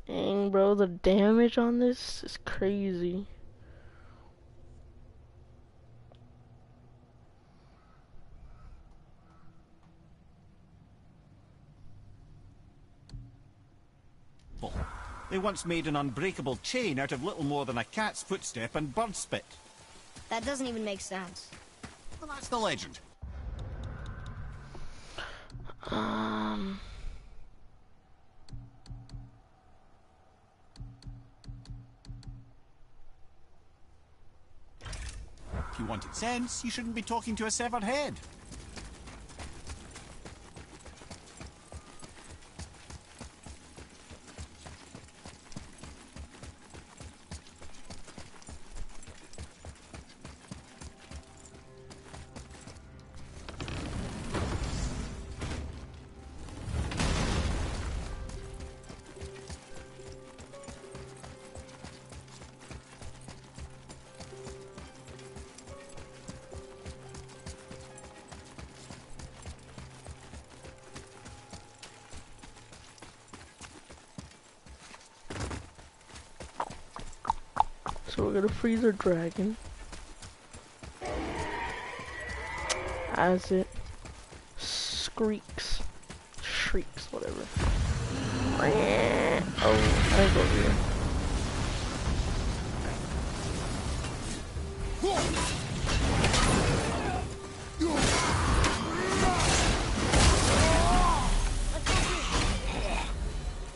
Dang, bro, the damage on this is crazy. They once made an unbreakable chain out of little more than a cat's footstep and bird spit. That doesn't even make sense. Well, that's the legend. If you wanted sense, you shouldn't be talking to a severed head. So we're gonna freeze our dragon as it shrieks, whatever. Oh, I go here.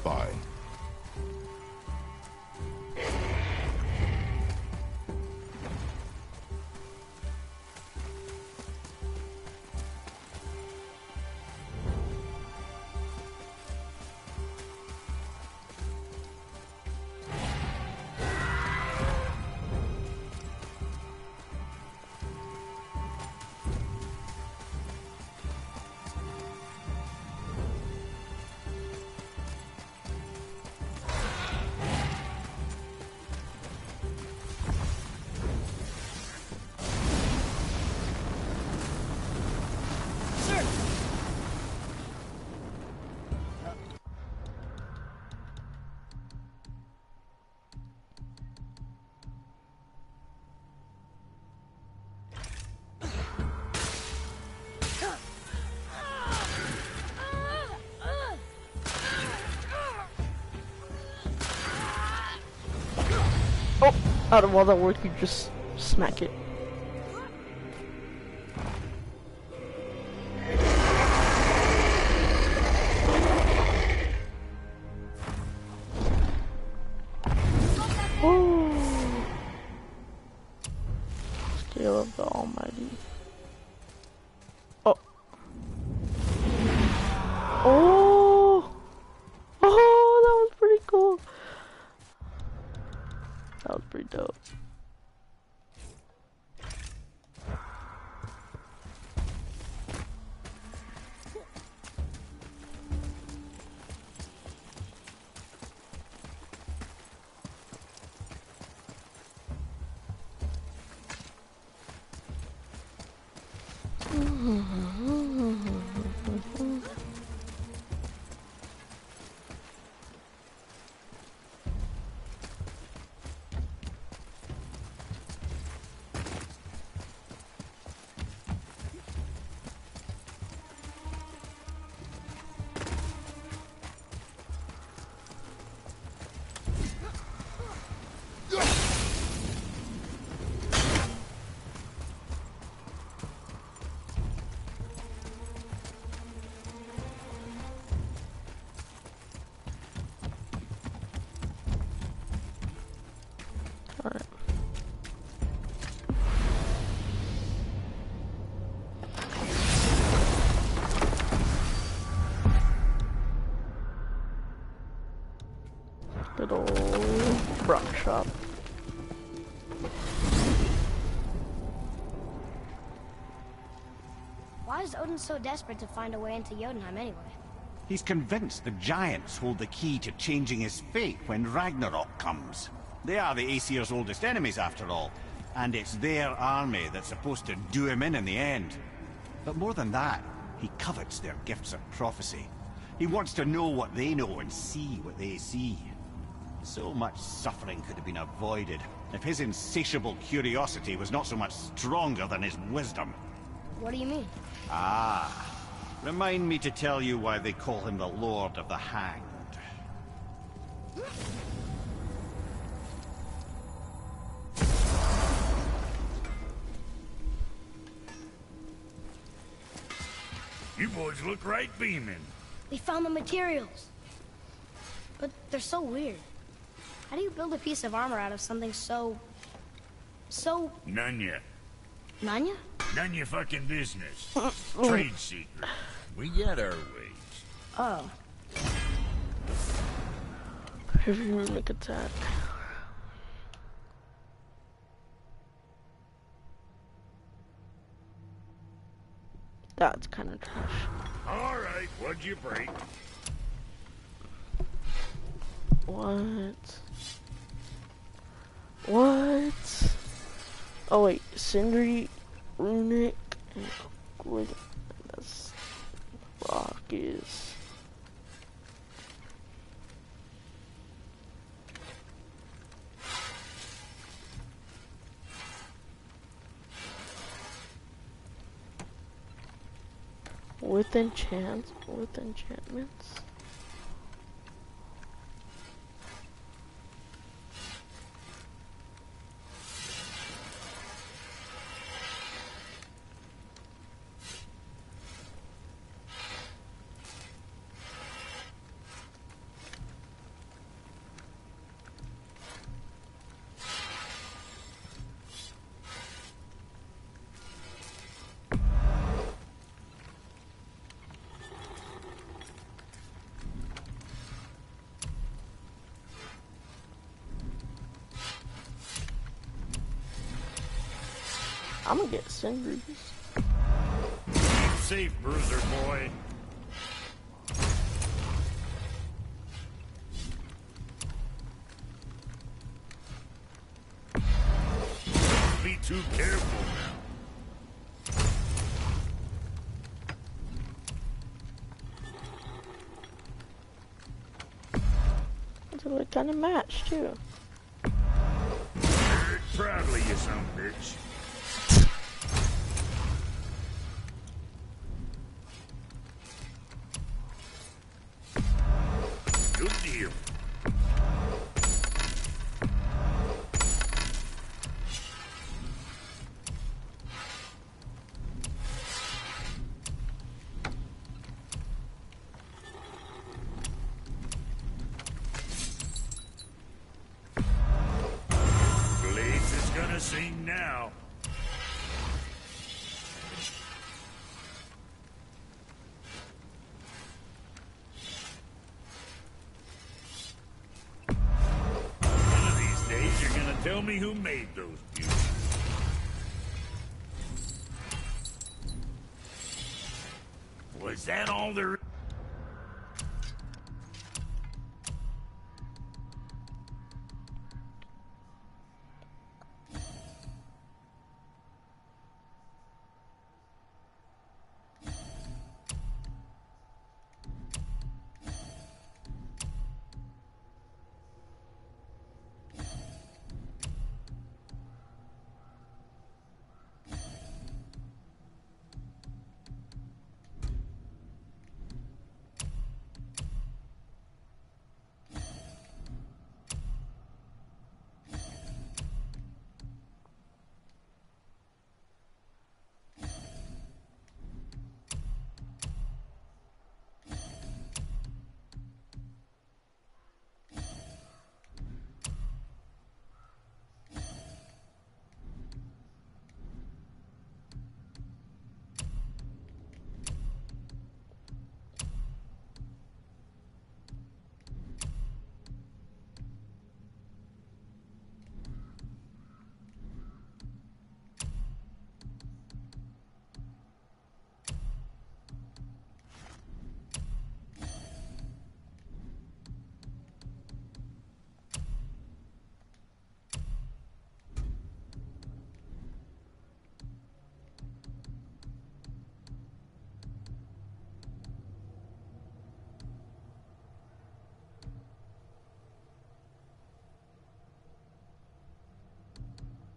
Fine. Oh, out of all that work, you just smack it. Oh, scale of the Almighty. Oh. Oh. Oh, that was pretty cool. That was pretty dope. Alright. Good old rock shop. Why is Odin so desperate to find a way into Jotunheim anyway? He's convinced the giants hold the key to changing his fate when Ragnarok comes. They are the Aesir's oldest enemies, after all, and it's their army that's supposed to do him in the end. But more than that, he covets their gifts of prophecy. He wants to know what they know and see what they see. So much suffering could have been avoided if his insatiable curiosity was not so much stronger than his wisdom. What do you mean? Ah, remind me to tell you why they call him the Lord of the Hanged. You boys look right beaming. We found the materials. But they're so weird. How do you build a piece of armor out of something so... None yet. Nanya? None your fucking business. Trade secret. We get our ways. Oh. Heavy runic attack. That's kind of trash. Alright, what'd you break? What? What? Oh wait, Sindri, runic, and Grid. That's rock is. With enchantments. I'm gonna get Sindri's. Keep safe, bruiser boy. Be too careful now. They look kind of matched too. Proudly, you son of a bitch. Good deal. Blades is gonna sing now. Tell me who made those beauties. Was that all there?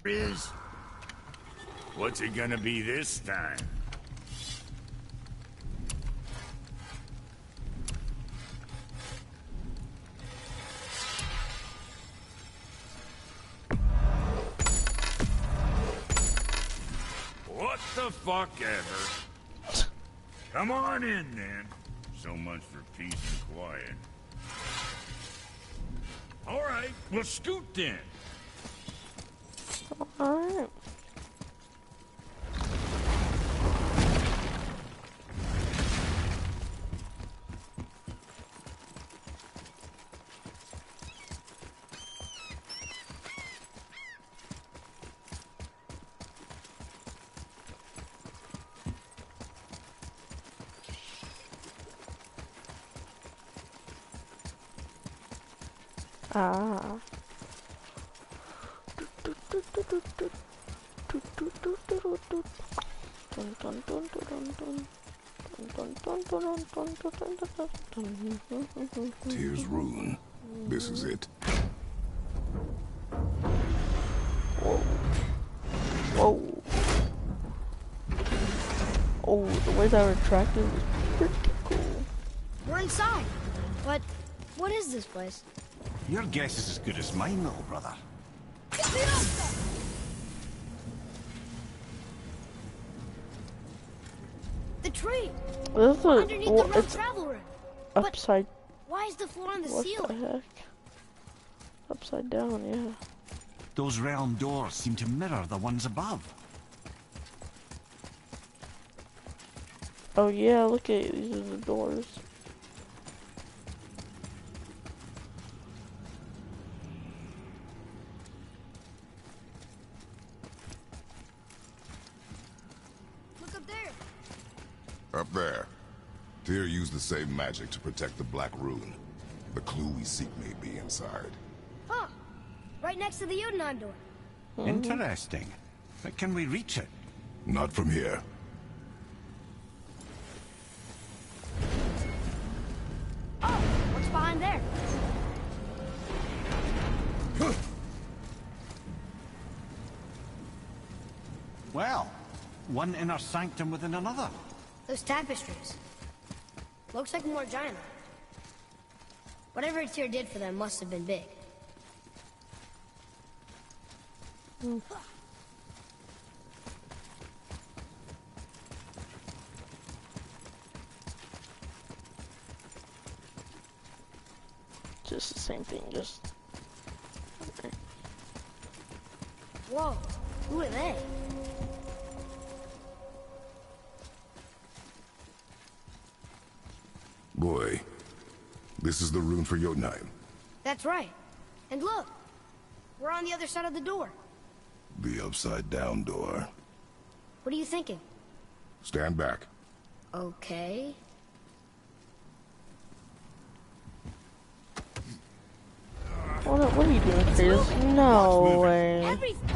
is. What's it gonna be this time? What the fuck ever? Come on in, then. So much for peace and quiet. All right, well, scoot then. Alright. Ah. Tears Ruin. This is it. Whoa. Oh, the way that retracted was pretty cool. We're inside. But what is this place? Your guess is as good as mine, little brother. The tree! This is Underneath the road it's travel room. upside. Why is the floor on the What ceiling? the heck? Upside down, yeah. Those realm doors seem to mirror the ones above. Oh yeah, look at these are the doors. Look up there. Up there. Tyr used the same magic to protect the Black Rune. The clue we seek may be inside. Huh. Right next to the Jotunheim door. Interesting. But can we reach it? Not from here. Oh, what's behind there? Well, one inner sanctum within another. Those tapestries. Looks like more giant. Whatever Tyr did for them must have been big. Just the same thing, just... Okay. Whoa, who are they? Boy, this is the rune for Jotunheim. That's right. And look, we're on the other side of the door. The upside-down door. What are you thinking? Stand back. Okay. What are you doing, Chris? No way. Everything.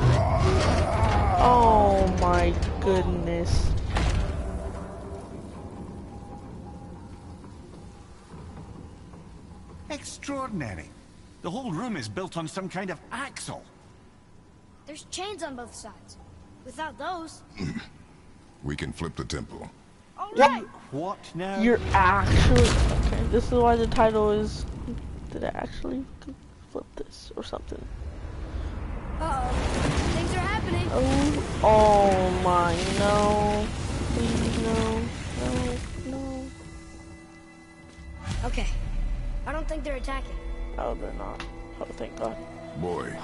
Oh my goodness. Extraordinary. The whole room is built on some kind of axle. There's chains on both sides. Without those... We can flip the temple. All right. What now? You're actually... Okay, this is why the title is... Did I actually flip this or something? Uh-oh. Things are happening. Oh my, no. Please, no. Okay. I don't think they're attacking. Oh, they're not. Oh, thank God. Boy,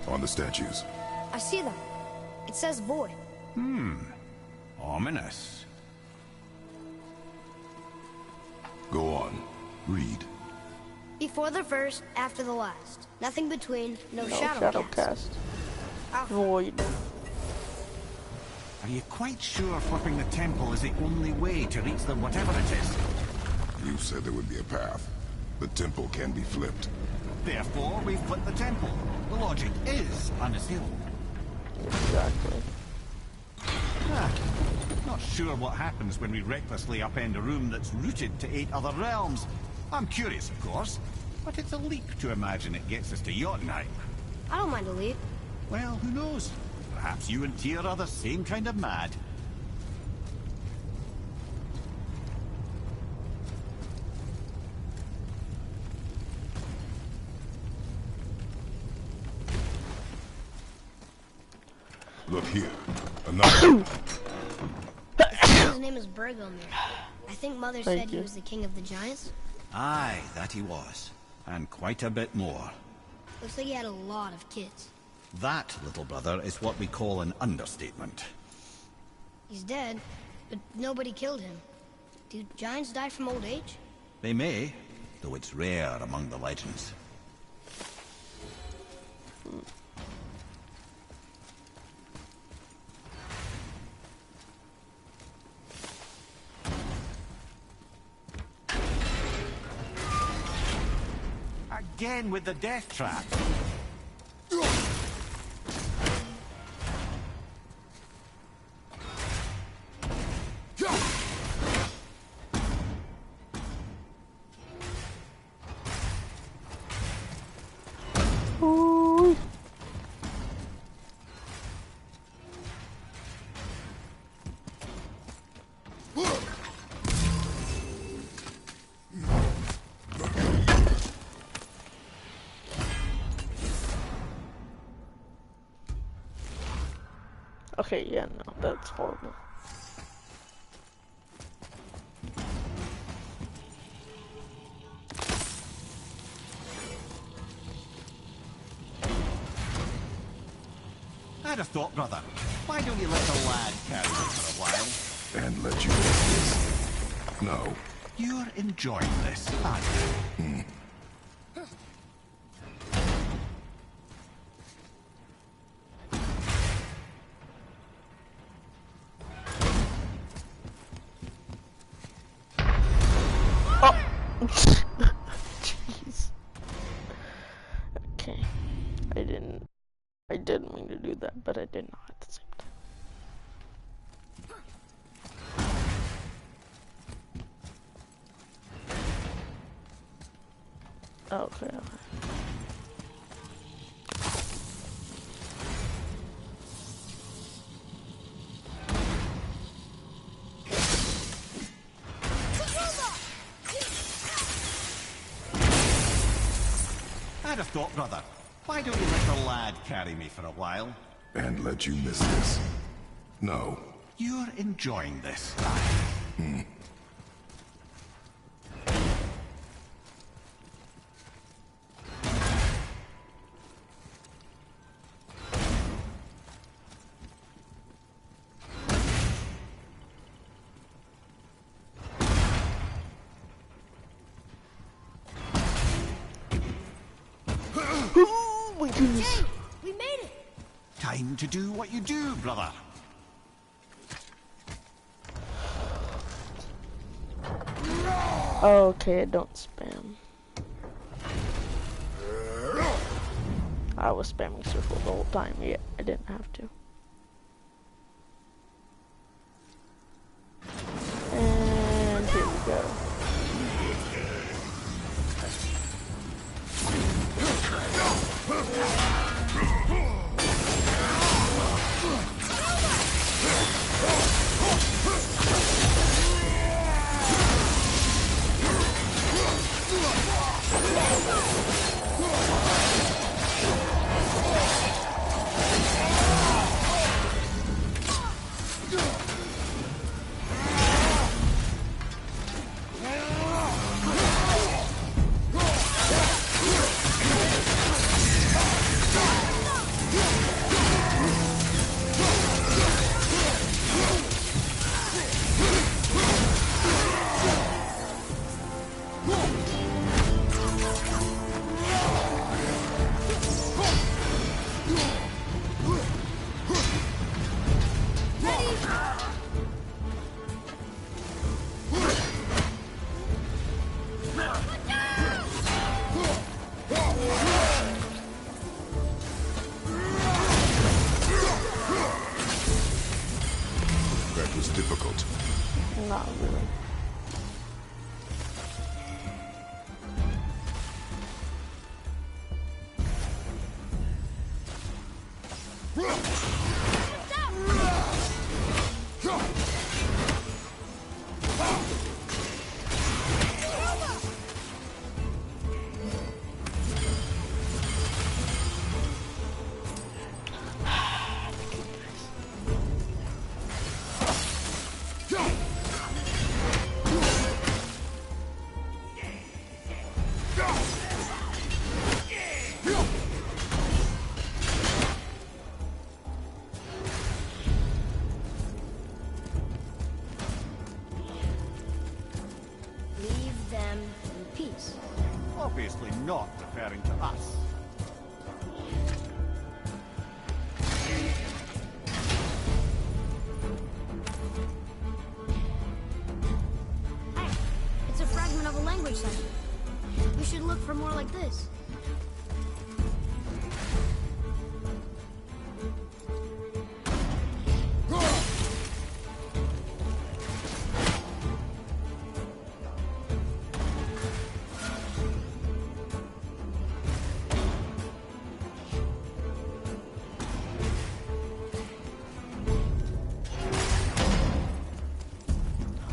on the statues. I see them. It says void. Ominous. Go on. Read. Before the first, after the last. Nothing between, no No shadow shadow cast. cast. Alpha. Void. Are you quite sure flipping the temple is the only way to reach them, whatever it is? You said there would be a path. The temple can be flipped. Therefore, we flip the temple. The logic is unassailable. Exactly. Not sure what happens when we recklessly upend a room that's rooted to 8 other realms. I'm curious, of course, but it's a leap to imagine it gets us to Jotunheim. I don't mind a lead. Well, who knows? Perhaps you and Tyr are the same kind of mad. Look here. Another. His name is Bergomir. I think Mother Thank said he you. was the king of the giants. Aye, that he was. And quite a bit more. Looks like he had a lot of kids. That, little brother, is what we call an understatement. He's dead, but nobody killed him. Do giants die from old age? They may, though it's rare among the legends. Again with the death trap. Ooh. Okay, yeah, no, that's horrible. I'd have thought, brother. Why don't you let the lad carry you for a while? And let you miss this. No. You're enjoying this, aren't you? Jeez. Okay. I didn't mean to do that, but I did not at the same time. Okay. I'd have thought, brother. Why don't you let the lad carry me for a while? And let you miss this. No. You're enjoying this. Oh my goodness. Hey, we made it! Time to do what you do, brother. Okay, don't spam. I was spamming circle the whole time. Yeah, I didn't have to. And here we go. That was difficult. Not really. is. Obviously not referring to us. Hey, it's a fragment of a language cipher. We should look for more like this.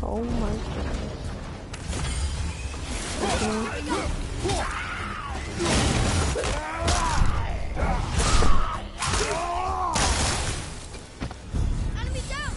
Oh my goodness. Enemy down!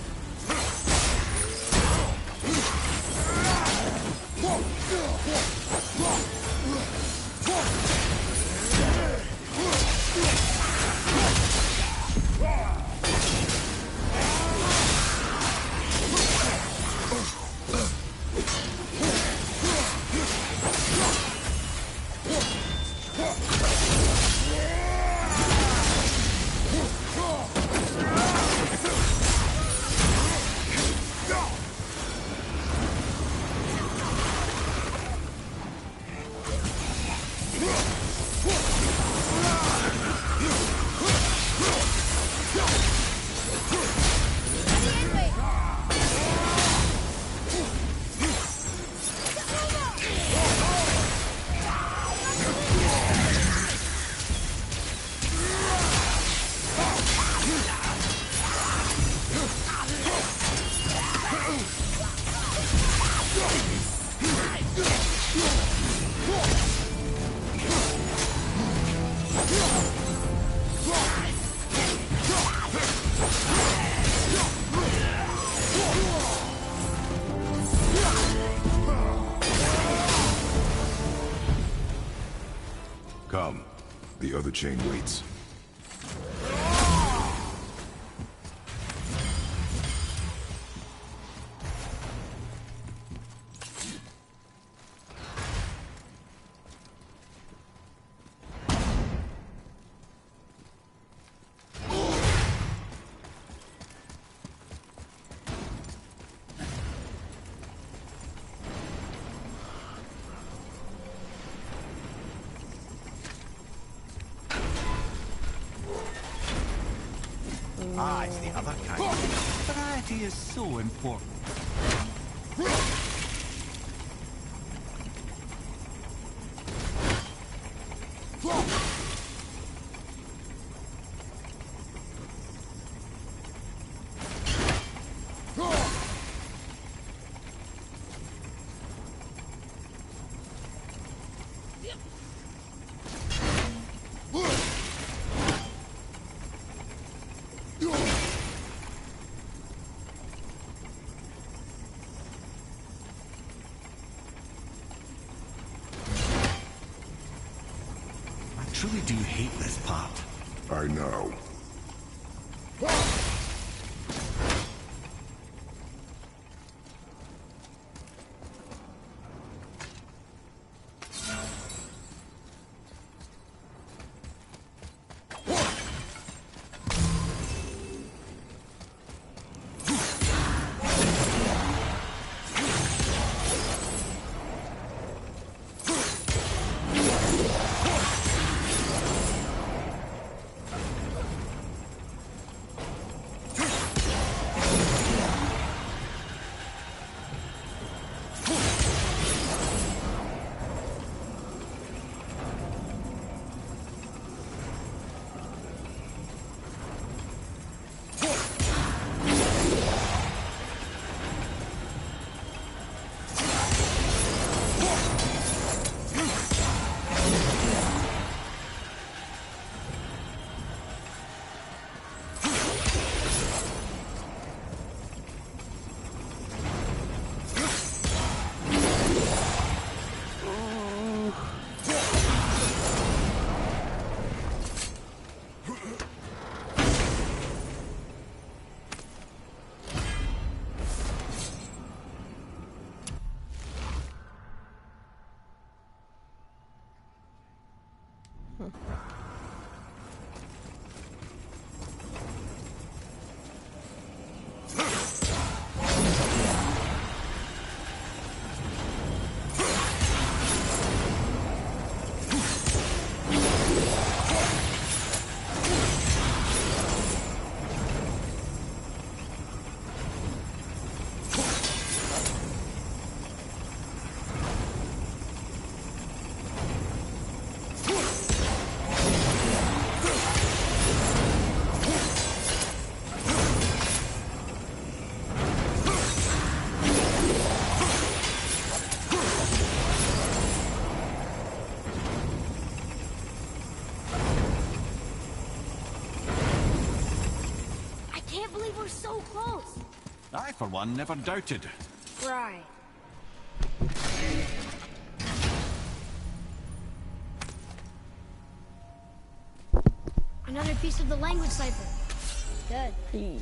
Come. The other chain waits. Ah, it's the other kind. Variety is so important. I truly do hate this part. I know. We're so close. I, for one, never doubted. Right. Another piece of the language cipher. Good. Hey.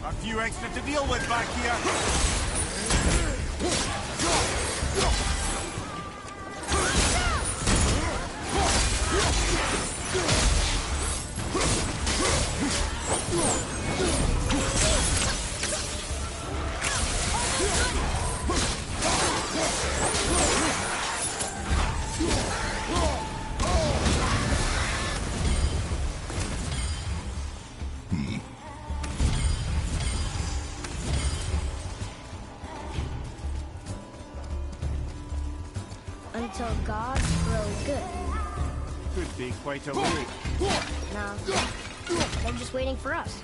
A few extra to deal with back here. Until gods grow good. Could be quite a way. No, they're just waiting for us.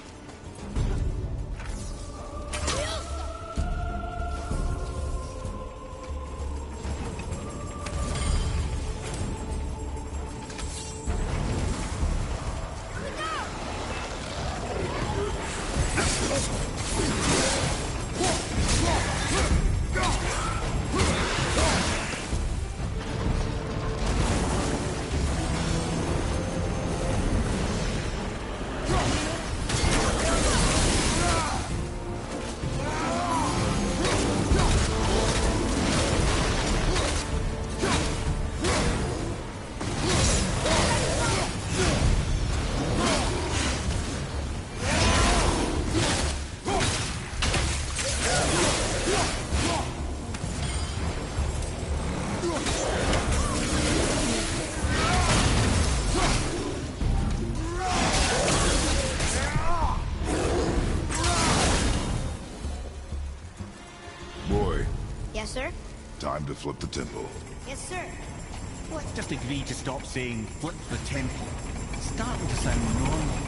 Boy, Yes, sir? time to flip the temple. Yes, sir. Let's just agree to stop saying flip the temple. It's starting to sound normal.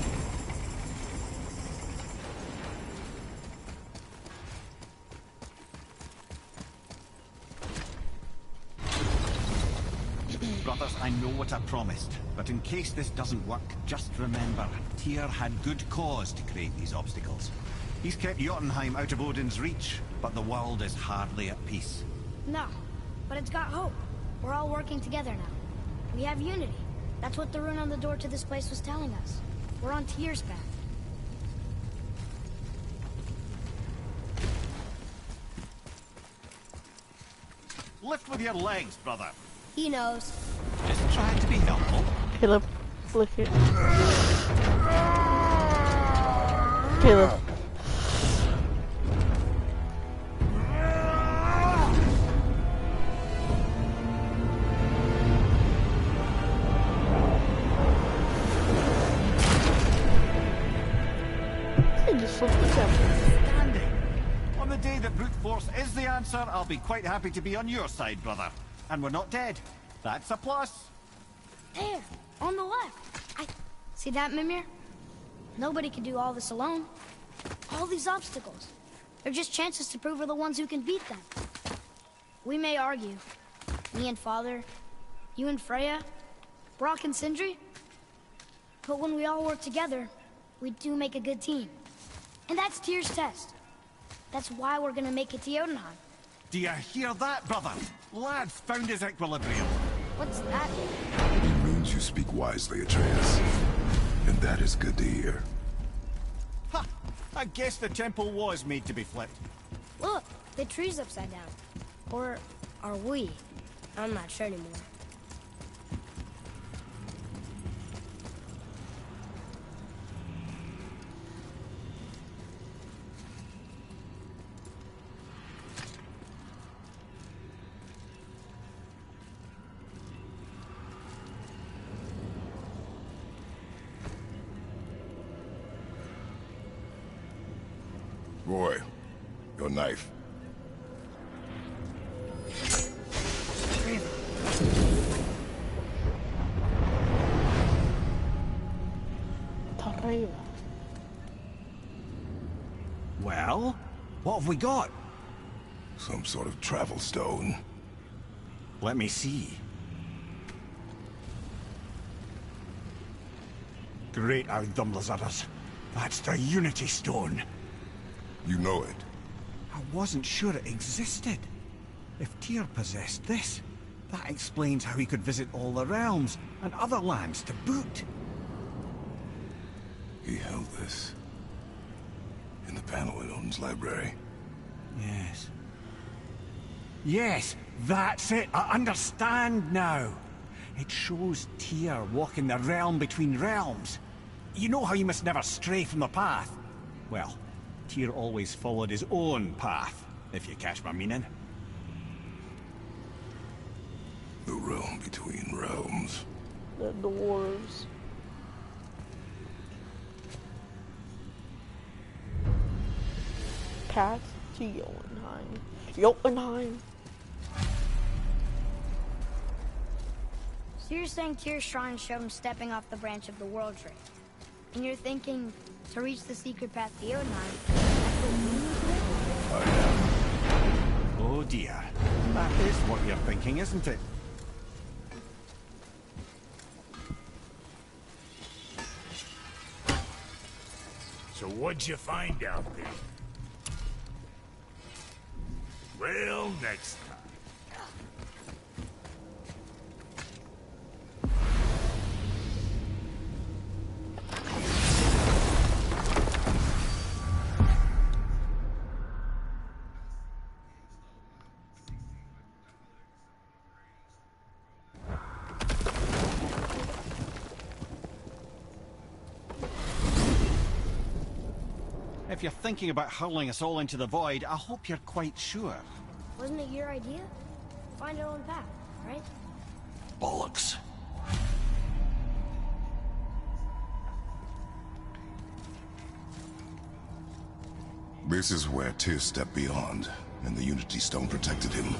Brothers, I know what I promised, but in case this doesn't work, just remember, Tyr had good cause to create these obstacles. He's kept Jotunheim out of Odin's reach, but the world is hardly at peace. No, but it's got hope. We're all working together now. We have unity. That's what the rune on the door to this place was telling us. We're on Tyr's path. Lift with your legs, brother. He knows. Just try to be helpful. Caleb, flick it. Caleb. He just flipped the temple. Standing. On the day that brute force is the answer, I'll be quite happy to be on your side, brother. And we're not dead. That's a plus. There, on the left. See that, Mimir? Nobody can do all this alone. All these obstacles. They're just chances to prove we're the ones who can beat them. We may argue. Me and Father, you and Freya, Brock and Sindri. But when we all work together, we do make a good team. And that's Tyr's test. That's why we're gonna make it to Jotunheim. Do you hear that, brother? Lad's found his equilibrium. What's that? It means you speak wisely, Atreus. And that is good to hear. Ha! I guess the temple was made to be flipped. Look, the tree's upside down. Or are we? I'm not sure anymore. Roy, your knife. Tareva. Well, what have we got? Some sort of travel stone. Let me see. Great Outdumblers. That's the Unity Stone. You know it. I wasn't sure it existed. If Tyr possessed this, that explains how he could visit all the realms and other lands to boot. He held this in the panel in Odin's library. Yes. Yes, that's it. I understand now. It shows Tyr walking the realm between realms. You know how you must never stray from the path? Well, Tyr always followed his own path, if you catch my meaning. The realm between realms. The dwarves. Path to Jotunheim. Jotunheim. So you're saying Tyr's shrine showed him stepping off the branch of the World Tree. And you're thinking, to reach the secret path to Jotunheim, that's what we need to do? Oh dear. That is what you're thinking, isn't it? So what'd you find out there? Well, next time. If you're thinking about hurling us all into the void, I hope you're quite sure. Wasn't it your idea? Find our own path, right? Bollocks. This is where Tyr stepped beyond, and the Unity Stone protected him.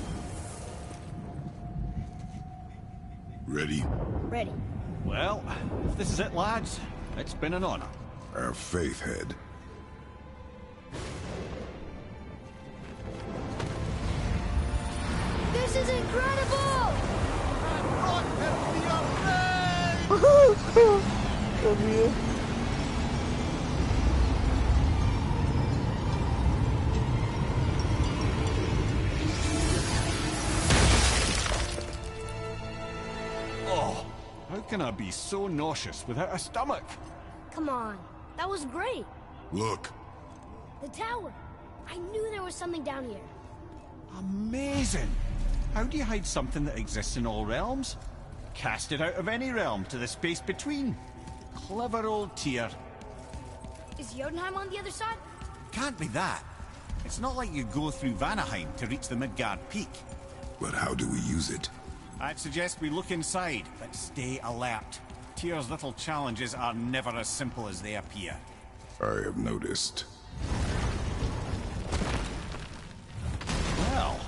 Ready? Ready. Well, if this is it, lads, it's been an honor. Our faith head. This is incredible! W. Oh, how can I be so nauseous without a stomach? Come on, that was great. Look, The tower. I knew there was something down here. Amazing! How do you hide something that exists in all realms? Cast it out of any realm to the space between. Clever old Tyr. Is Jotunheim on the other side? Can't be that. It's not like you go through Vanaheim to reach the Midgard Peak. But how do we use it? I'd suggest we look inside, but stay alert. Tyr's little challenges are never as simple as they appear. I have noticed. Well,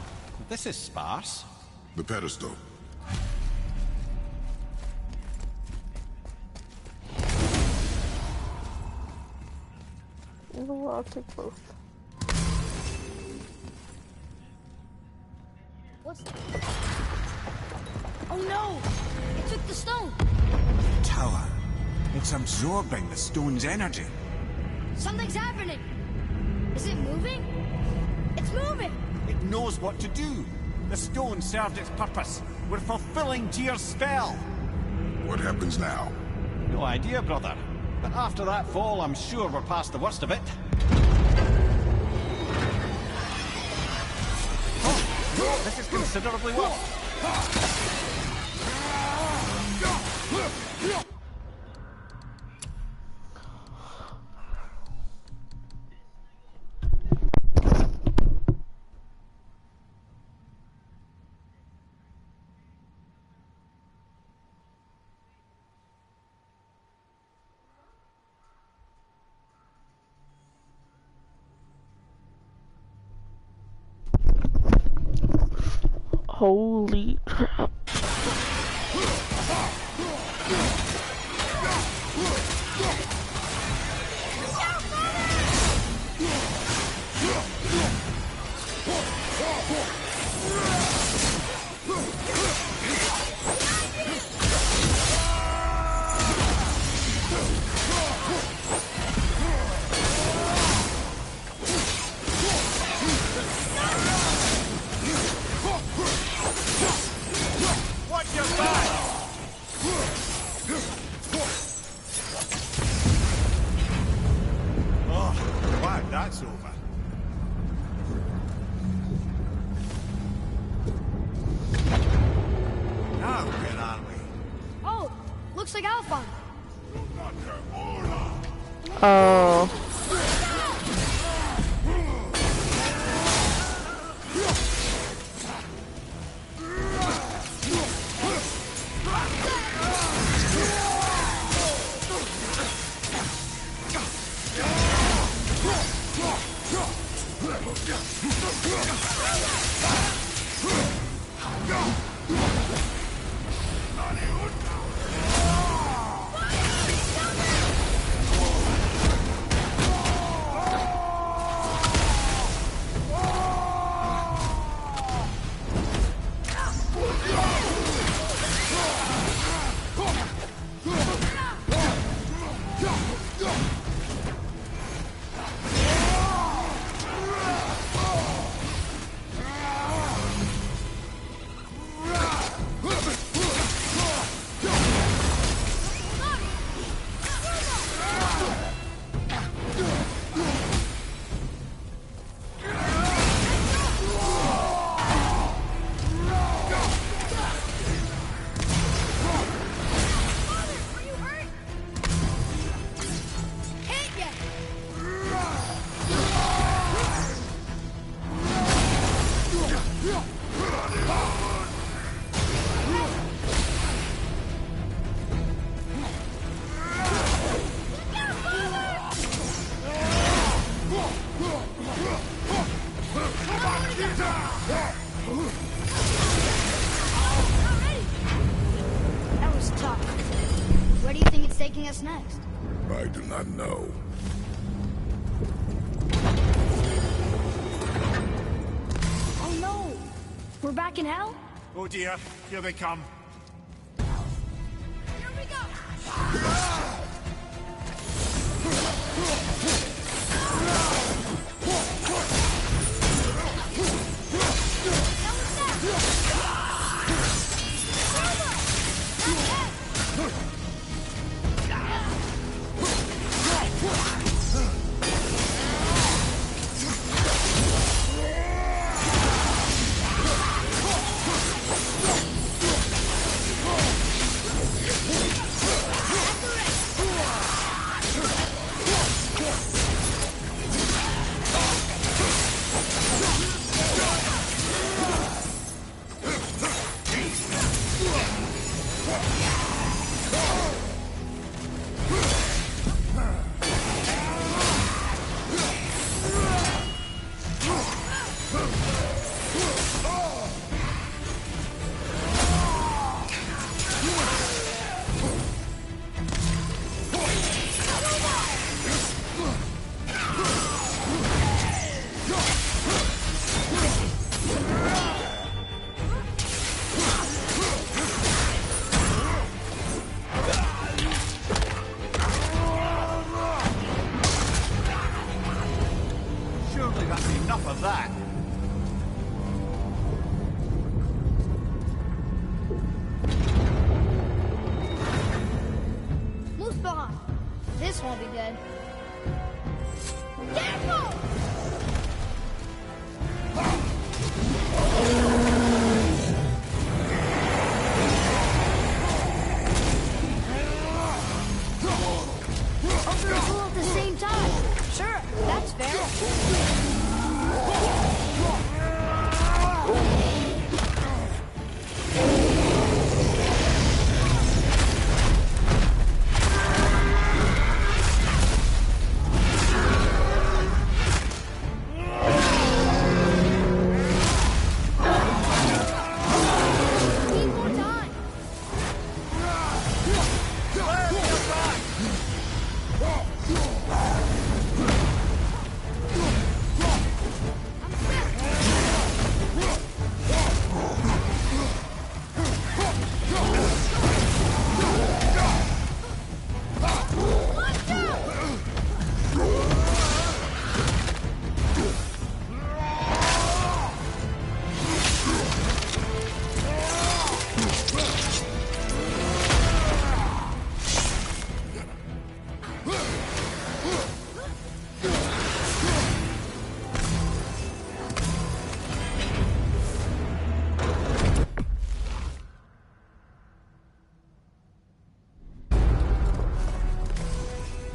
this is sparse. The pedestal. No, I'll take both. What's... Oh no! It took the stone! Tower. It's absorbing the stone's energy. Something's happening! Is it moving? It's moving! It knows what to do. The stone served its purpose. We're fulfilling Tyr's spell. What happens now? No idea, brother. But after that fall, I'm sure we're past the worst of it. Oh, this is considerably worse. Holy crap. Watch your back! Oh, wow, that's over. Now, where are we? Oh, looks like Alphon. Oh. That was tough. Where do you think it's taking us next? I do not know. Oh no! We're back in hell? Oh dear, here they come. Here we go! of that. Moose This won't be good. Careful! All at the same time. Sure, that's fair.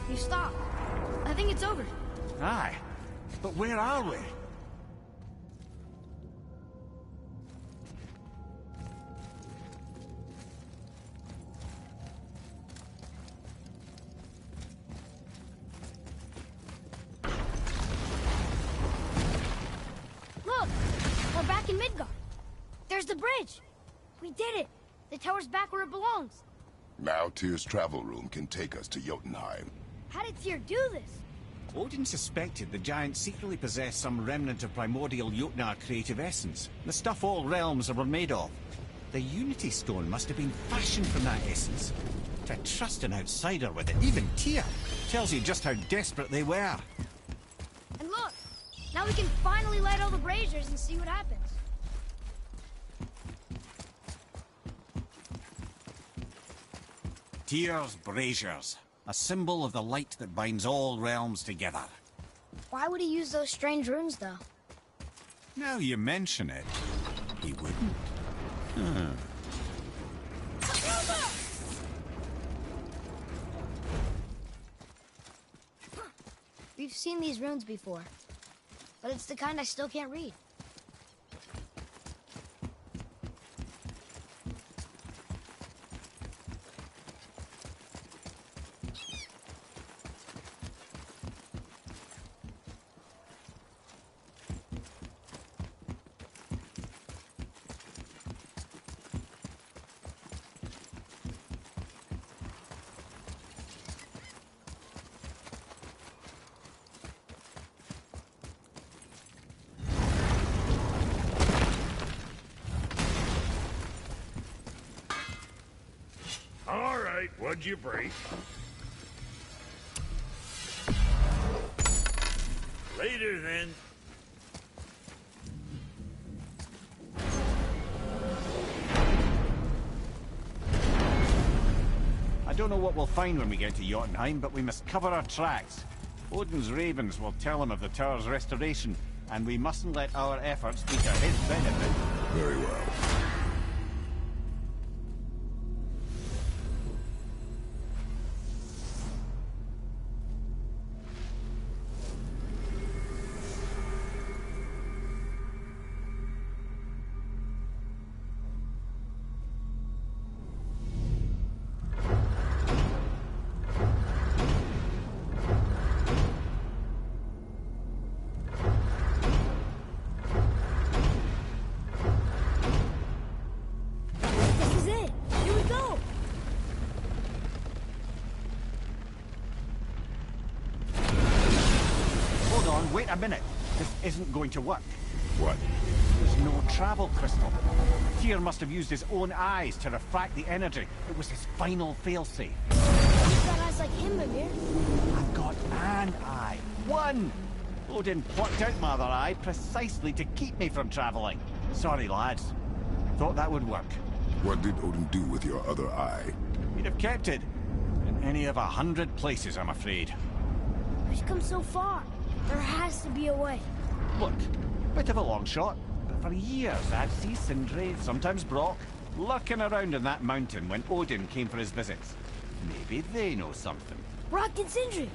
You stopped. I think it's over. Aye. But where are we? Look! We're back in Midgard. There's the bridge. We did it. The tower's back where it belongs. Now Tyr's travel room can take us to Jotunheim. How did Tyr do this? Odin suspected the giant secretly possessed some remnant of primordial Jotnar creative essence, the stuff all realms were made of. The Unity Stone must have been fashioned from that essence. To trust an outsider with it, even Tyr, tells you just how desperate they were. And look! Now we can finally light all the braziers and see what happens. Tyr's braziers, a symbol of the light that binds all realms together. Why would he use those strange runes, though? Now you mention it, he wouldn't. We've seen these runes before, but it's the kind I still can't read. All right, what'd you break? Later, then. I don't know what we'll find when we get to Jotunheim, but we must cover our tracks. Odin's ravens will tell him of the tower's restoration, and we mustn't let our efforts be to his benefit. Very well. This is it! Here we go! Hold on, wait a minute. This isn't going to work. What? There's no travel crystal. Tyr must have used his own eyes to refract the energy. It was his final failsafe. You've got eyes like him, Mimir. I've got an eye. One! Odin plucked out my other eye precisely to keep me from traveling. Sorry, lads. Thought that would work. What did Odin do with your other eye? He'd have kept it. In any of 100 places, I'm afraid. We've come so far. There has to be a way. Look, bit of a long shot, but for years I'd see Sindri, sometimes Brock, lurking around in that mountain when Odin came for his visits. Maybe they know something. Brock and Sindri.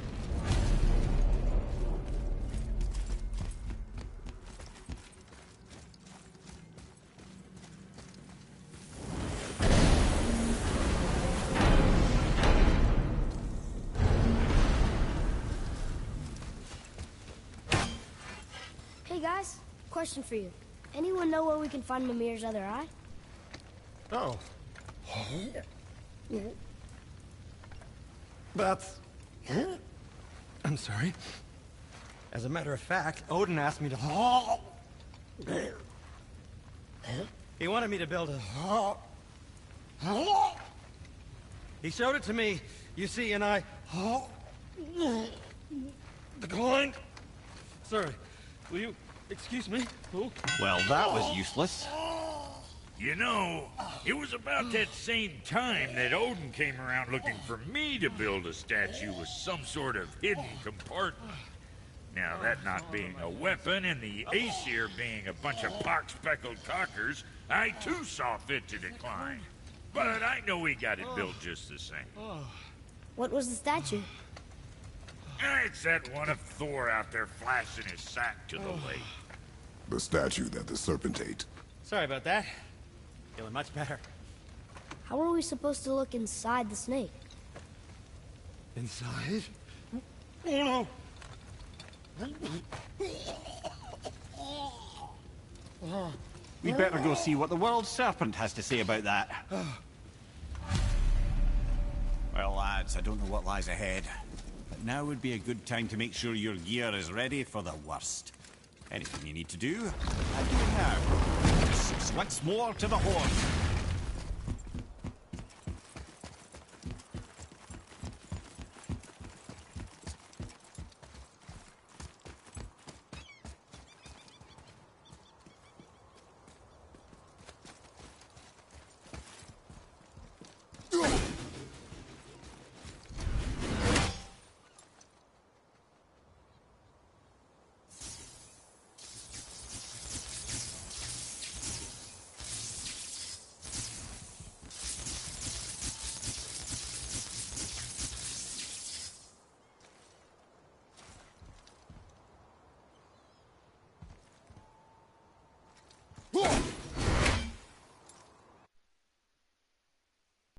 Hey guys, question for you. Anyone know where we can find Mimir's other eye? Oh. That's... I'm sorry. As a matter of fact, Odin asked me to... He wanted me to build a... He showed it to me, you see, and I... declined. Sorry. Will you excuse me? Oh. Well, that was useless. You know, it was about that same time that Odin came around looking for me to build a statue with some sort of hidden compartment. Now, that not being a weapon and the Aesir being a bunch of pock-speckled cockers, I too saw fit to decline. But I know he got it built just the same. What was the statue? It's that one of Thor out there flashing his sack to the lake. The statue that the serpent ate. Sorry about that. Feeling much better. How are we supposed to look inside the snake? Inside? Oh no! We'd better go see what the world serpent has to say about that. Well, lads, I don't know what lies ahead, but now would be a good time to make sure your gear is ready for the worst. Anything you need to do, I do it now. Just once more to the horn.